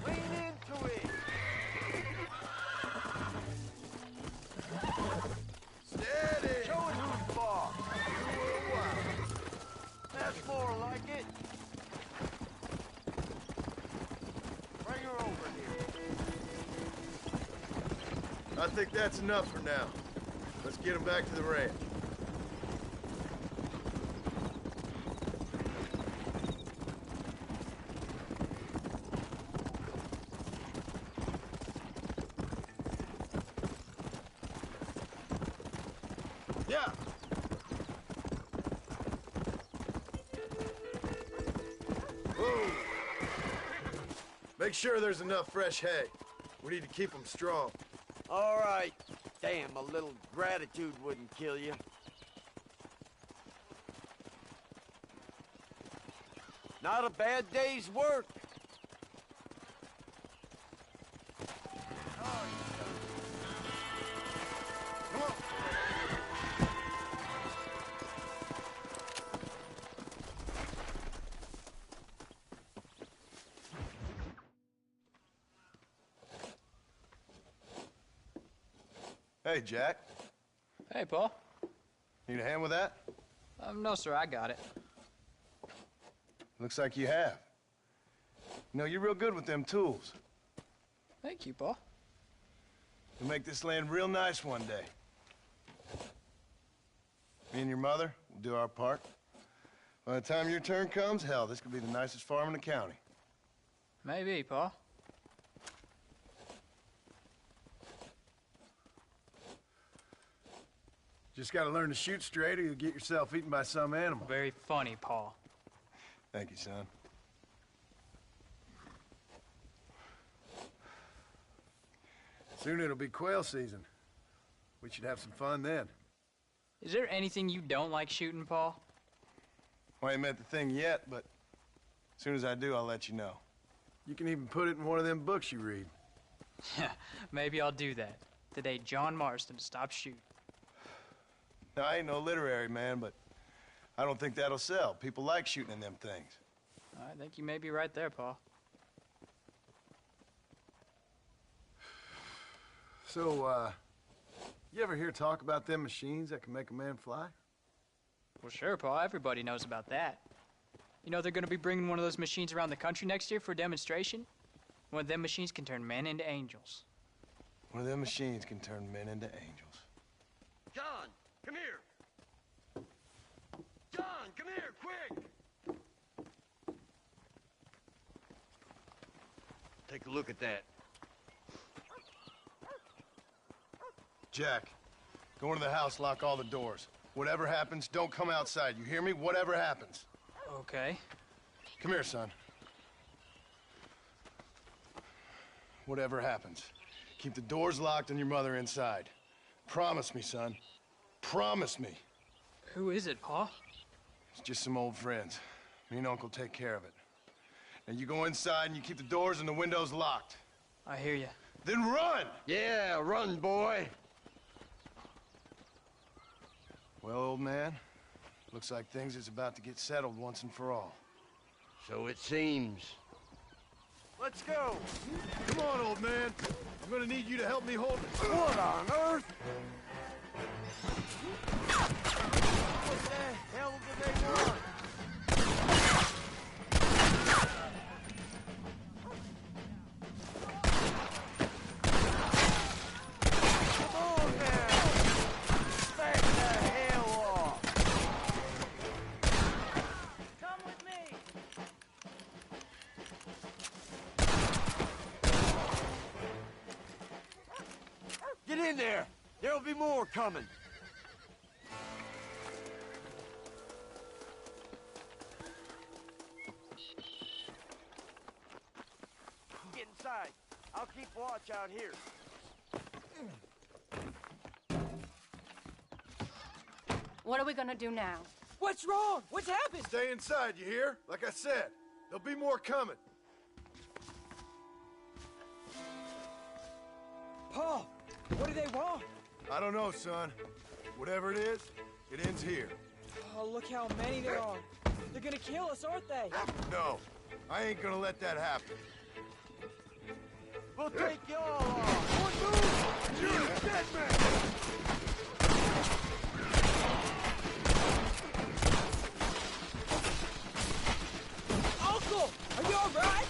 Speaker 4: Lean into it.
Speaker 1: Steady.
Speaker 4: Show it who's boss.
Speaker 1: You were wild.
Speaker 4: That's more like it. Bring her over here.
Speaker 1: I think that's enough for now. Let's get him back to the ranch. Yeah. Whoa. Make sure there's enough fresh hay. We need to keep them strong.
Speaker 4: All right. Damn, a little gratitude wouldn't kill you. Not a bad day's work.
Speaker 1: Come on. Hey, Jack.
Speaker 7: Hey, Paul.
Speaker 1: Need a hand with that?
Speaker 7: No, sir, I got it.
Speaker 1: Looks like you have. You know, you're real good with them tools.
Speaker 7: Thank you, Paul.
Speaker 1: We'll make this land real nice one day. Me and your mother will do our part. By the time your turn comes, hell, this could be the nicest farm in the county.
Speaker 7: Maybe, Paul.
Speaker 1: Just gotta learn to shoot straight or you'll get yourself eaten by some animal.
Speaker 7: Very funny, Paul.
Speaker 1: Thank you, son. Soon it'll be quail season. We should have some fun then.
Speaker 7: Is there anything you don't like shooting, Paul?
Speaker 1: Well, I ain't met the thing yet, but as soon as I do, I'll let you know. You can even put it in one of them books you read.
Speaker 7: Yeah, maybe I'll do that. The day John Marston stopped shooting.
Speaker 1: Now, I ain't no literary man, but I don't think that'll sell. People like shooting in them things.
Speaker 7: I think you may be right there, Paul.
Speaker 1: So, you ever hear talk about them machines that can make a man fly?
Speaker 7: Well, sure, Paul. Everybody knows about that. You know they're going to be bringing one of those machines around the country next year for a demonstration? One of them machines can turn men into angels.
Speaker 1: One of them machines can turn men into angels.
Speaker 4: John, come here. John, come here, quick. Take a look at that.
Speaker 1: Jack, go into the house, lock all the doors. Whatever happens, don't come outside. You hear me? Whatever happens.
Speaker 7: Okay.
Speaker 1: Come here, son. Whatever happens, keep the doors locked and your mother inside. Promise me, son. Promise me.
Speaker 7: Who is it, Paul?
Speaker 1: It's just some old friends. Me and Uncle take care of it. Now you go inside and you keep the doors and the windows locked.
Speaker 7: I hear you.
Speaker 1: Then run!
Speaker 4: Yeah, run, boy.
Speaker 1: Well, old man, looks like things is about to get settled once and for all.
Speaker 4: So it seems.
Speaker 1: Let's go! Come on, old man. I'm gonna need you to help me hold it.
Speaker 4: What on earth? What the hell do they want? Come on now! Back the hell off!
Speaker 3: Come with me.
Speaker 4: Get in there! There'll be more coming. Get inside. I'll keep watch out here.
Speaker 2: What are we gonna do now?
Speaker 3: What's wrong? What's happened?
Speaker 1: Stay inside, you hear? Like I said, there'll be more coming.
Speaker 3: Paul, what do they want?
Speaker 1: I don't know, son. Whatever it is, it ends here.
Speaker 3: Oh, look how many there are. They're gonna kill us, aren't they?
Speaker 1: No, I ain't gonna let that happen.
Speaker 4: We'll take you all off.
Speaker 1: You're a dead man!
Speaker 3: Uncle, are you all right?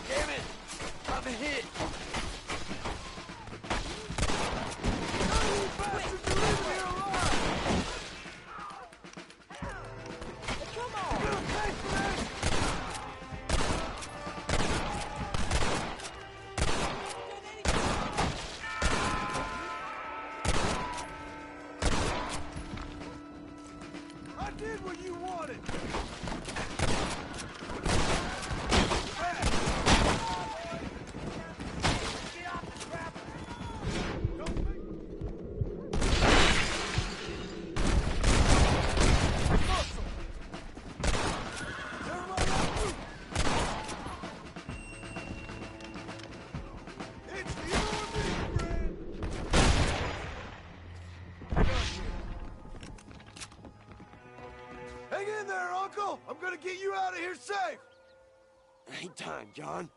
Speaker 4: Damn it! I'm hit.
Speaker 1: Go! I'm gonna get you out of here safe!
Speaker 4: Ain't time, John.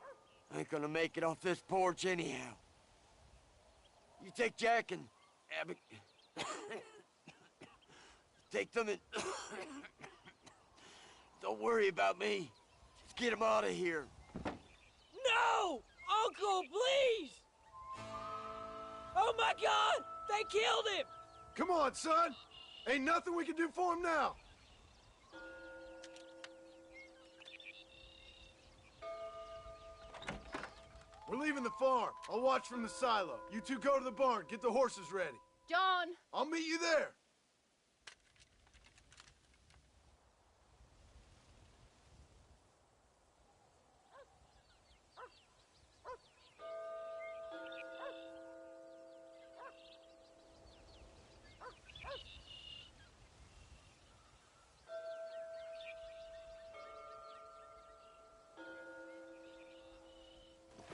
Speaker 4: I ain't gonna make it off this porch anyhow. You take Jack and Abby. Take them and... Don't worry about me. Just get them out of here.
Speaker 3: No! Uncle, please! Oh my God! They killed him!
Speaker 1: Come on, son! Ain't nothing we can do for him now! We're leaving the farm. I'll watch from the silo. You two go to the barn, get the horses ready.
Speaker 6: John!
Speaker 1: I'll meet you there.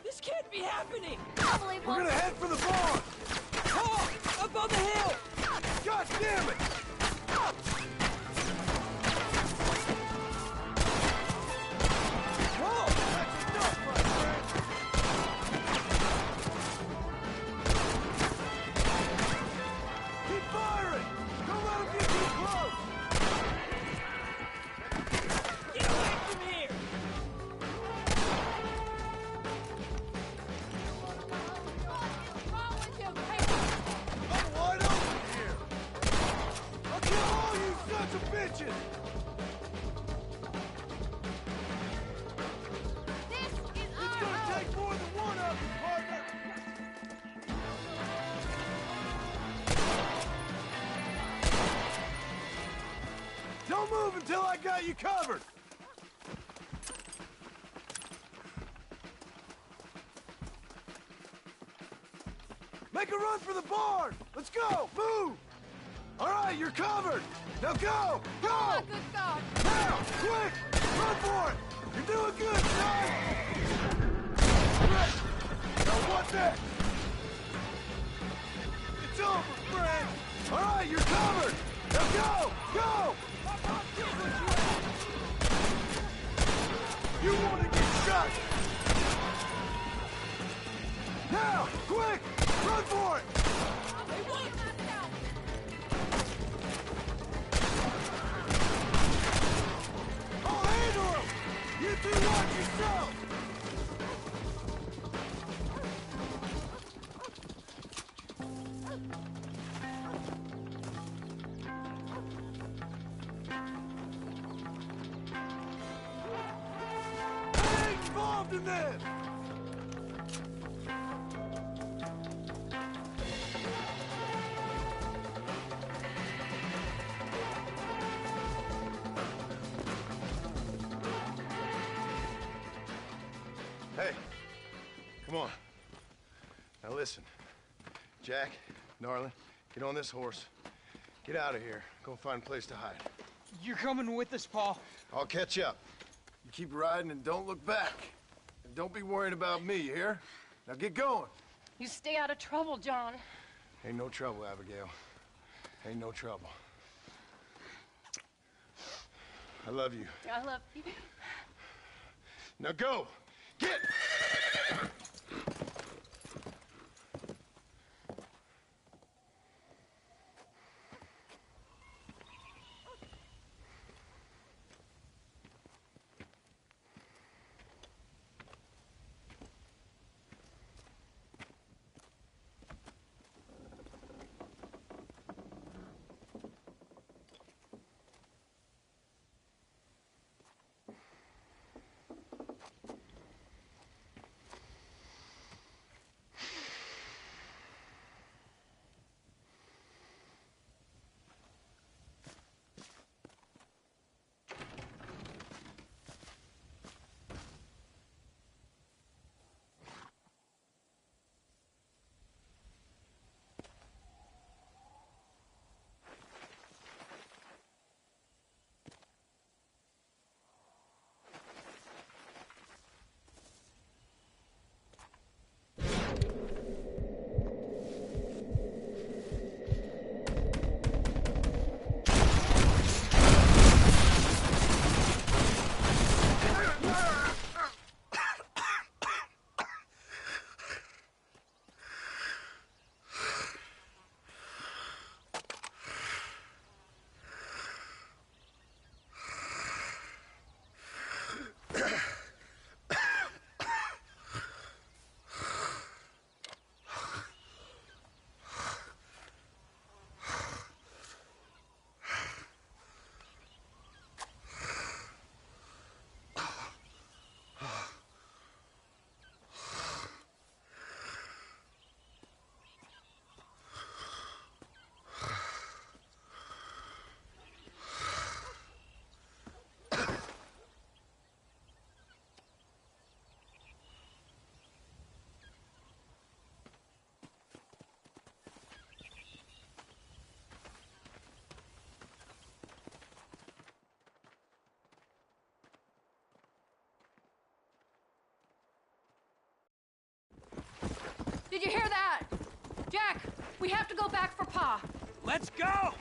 Speaker 3: This can't be happening!
Speaker 2: I believe
Speaker 1: We're gonna head for the barn!
Speaker 3: Oh! Up on the hill!
Speaker 1: God damn it!
Speaker 3: Whoa!
Speaker 1: That's enough, my friend! Keep firing! Don't let them get too close!
Speaker 3: Get away from here!
Speaker 1: I'm wide open here! I'll kill all you sons of bitches!
Speaker 6: This is
Speaker 1: It's
Speaker 6: our
Speaker 1: gonna
Speaker 6: home!
Speaker 1: take more than one of you, partner! Don't move until I got you covered! Make a run for the barn! Let's go! Move! All right, you're covered! Now go! Go!
Speaker 6: Oh, good God!
Speaker 1: Now! Quick! Run for it! You're doing good, son! Great! Now what's that? It's over, friend! All right, you're covered! Now go! Go! You want to get shot! Now! Quick! Run for it!
Speaker 6: They want us out!
Speaker 1: I'll handle him! You two watch yourself! I ain't involved in this! Hey, come on. Now listen. Jack, darling, get on this horse. Get out of here. Go find a place to hide.
Speaker 7: You're coming with us, Paul.
Speaker 1: I'll catch up. You keep riding and don't look back. And don't be worrying about me, you hear? Now get going.
Speaker 2: You stay out of trouble, John.
Speaker 1: Ain't no trouble, Abigail. Ain't no trouble. I love you.
Speaker 2: I love you.
Speaker 1: Now go! Get!
Speaker 6: Did you hear that? Jack, we have to go back for Pa.
Speaker 8: Let's go!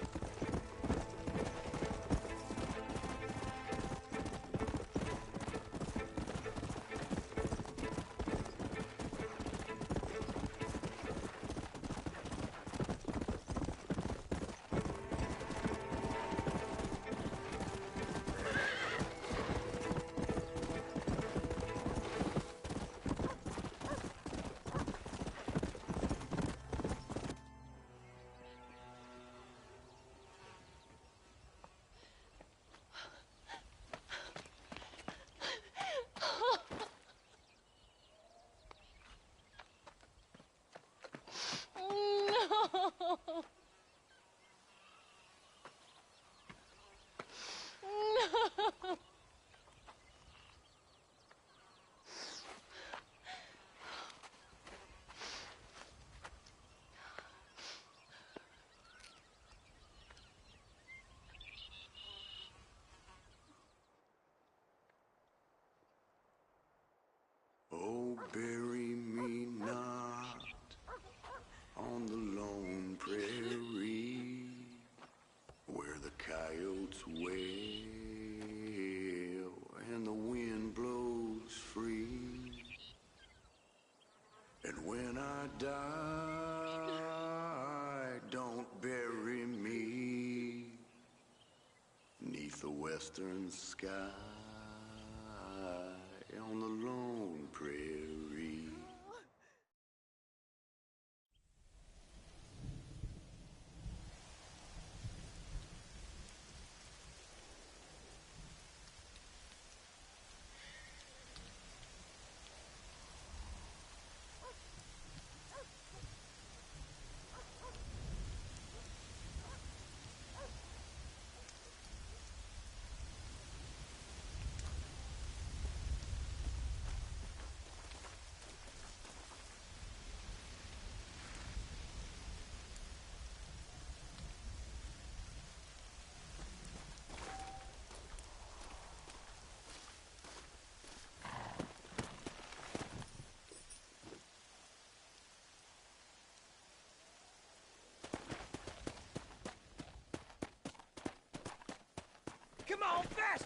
Speaker 9: Oh, bury me not on the lone prairie where the coyotes wail and the wind blows free. And when I die, don't bury me 'neath the western sky on the lone prairie.
Speaker 8: Come on, fast!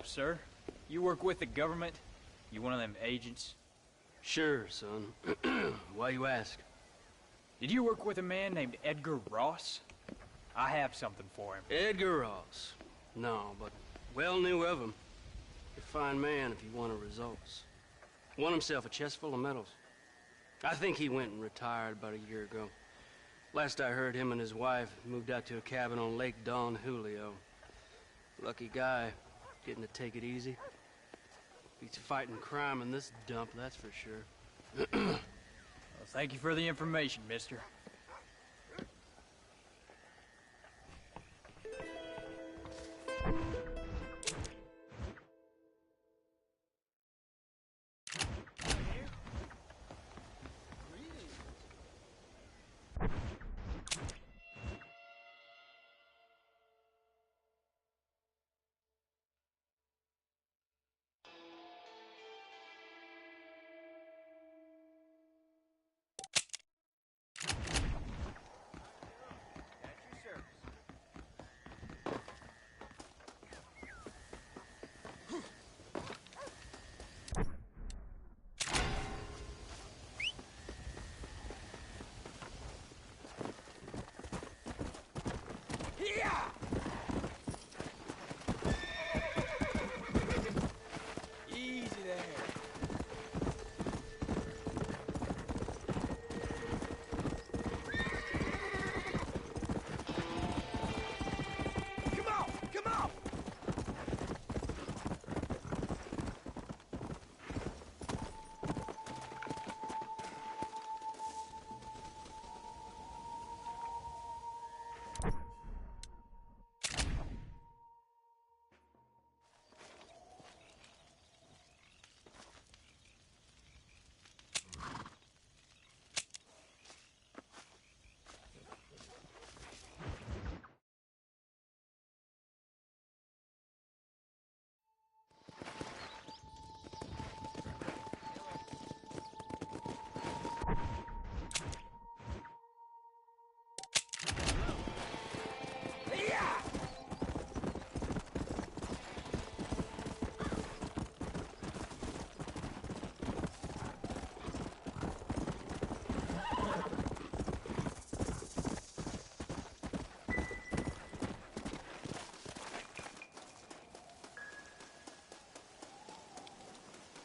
Speaker 7: sir. You work with the government? You one of them agents?
Speaker 10: Sure, son. Why you ask?
Speaker 7: Did you work with a man named Edgar Ross? I have something for him.
Speaker 10: Edgar Ross. No, but well knew of him. A fine man if he wanted results. Won himself a chest full of medals. I think he went and retired about a year ago. Last I heard, him and his wife moved out to a cabin on Lake Don Julio. Lucky guy, getting to take it easy. Beats fighting crime in this dump, that's for sure.
Speaker 7: Well, thank you for the information, mister. Easy there.
Speaker 3: Come on! Come on!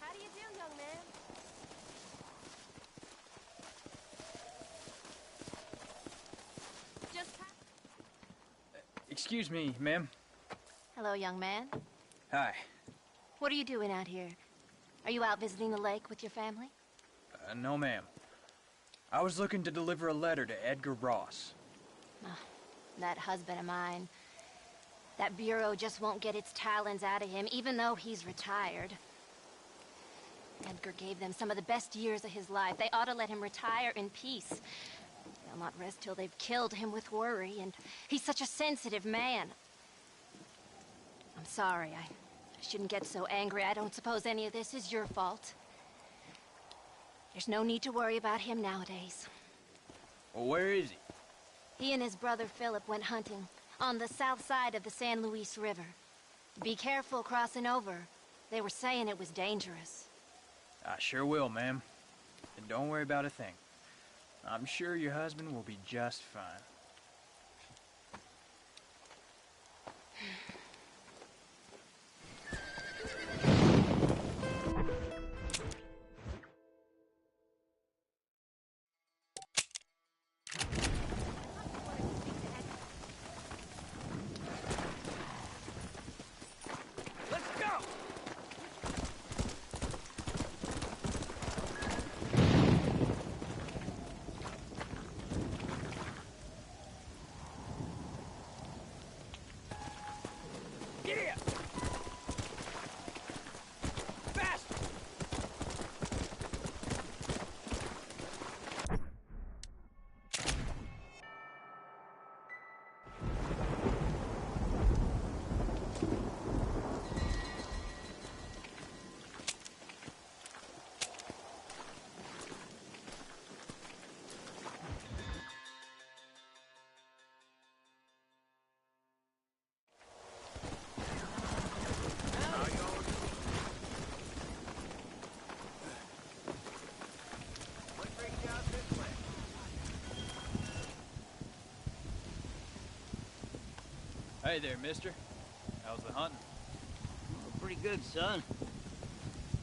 Speaker 2: How do you do, young man? Just
Speaker 7: Excuse me, ma'am.
Speaker 6: Hello, young man.
Speaker 7: Hi.
Speaker 6: What are you doing out here? Are you out visiting the lake with your family?
Speaker 7: No, ma'am. I was looking to deliver a letter to Edgar Ross.
Speaker 6: That husband of mine. That bureau just won't get its talons out of him, even though he's retired. Edgar gave them some of the best years of his life. They ought to let him retire in peace. They'll not rest till they've killed him with worry, and he's such a sensitive man. I'm sorry, I shouldn't get so angry. I don't suppose any of this is your fault. There's no need to worry about him nowadays.
Speaker 7: Well, where is he?
Speaker 6: He and his brother Philip went hunting on the south side of the San Luis River. Be careful crossing over. They were saying it was dangerous.
Speaker 7: I sure will, ma'am. And don't worry about a thing. I'm sure your husband will be just fine.
Speaker 3: Let's go!
Speaker 7: Hey there, mister. How's the hunting?
Speaker 11: Oh, pretty good, son.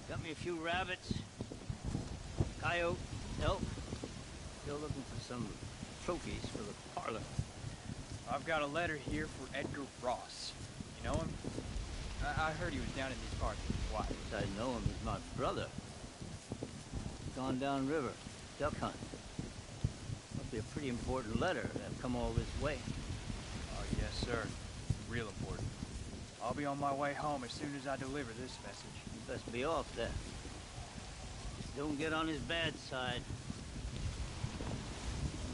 Speaker 11: Got me a few rabbits, coyote, elk. Still looking for some trophies for the parlor.
Speaker 7: I've got a letter here for Edgar Ross. You know him? I heard he was down in these parts with his wife.
Speaker 11: Yes, I know him. He's my brother. Gone downriver, duck hunt. Must be a pretty important letter to have come all this way.
Speaker 7: Oh, yes, sir. Real important. I'll be on my way home as soon as I deliver this message.
Speaker 11: You best be off then. Just don't get on his bad side.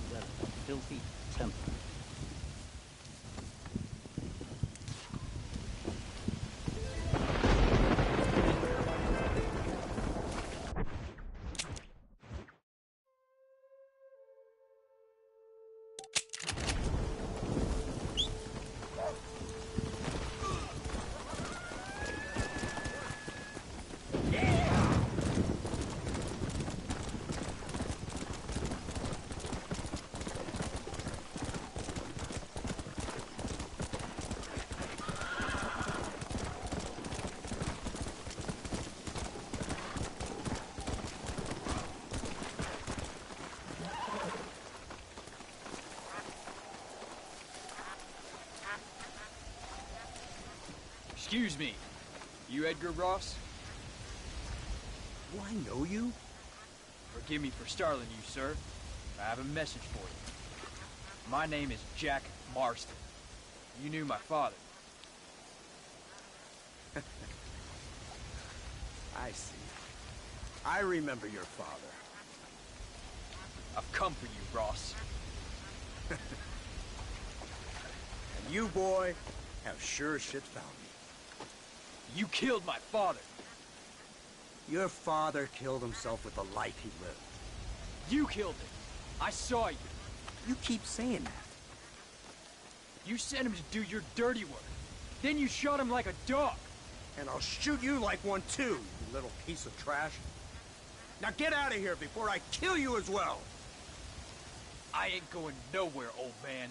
Speaker 11: He's got a filthy temper.
Speaker 7: Excuse me. You Edgar Ross?
Speaker 12: Do I know you?
Speaker 7: Forgive me for startling you, sir. I have a message for you. My name is Jack Marston. You knew my father.
Speaker 12: I see. I remember your father.
Speaker 7: I've come for you, Ross.
Speaker 12: And you, boy, have sure as shit found me.
Speaker 7: You killed my father.
Speaker 12: Your father killed himself with the life he lived.
Speaker 7: You killed him. I saw you.
Speaker 12: You keep saying that.
Speaker 7: You sent him to do your dirty work. Then you shot him like a dog.
Speaker 12: And I'll shoot you like one too, you little piece of trash. Now get out of here before I kill you as well.
Speaker 7: I ain't going nowhere, old man.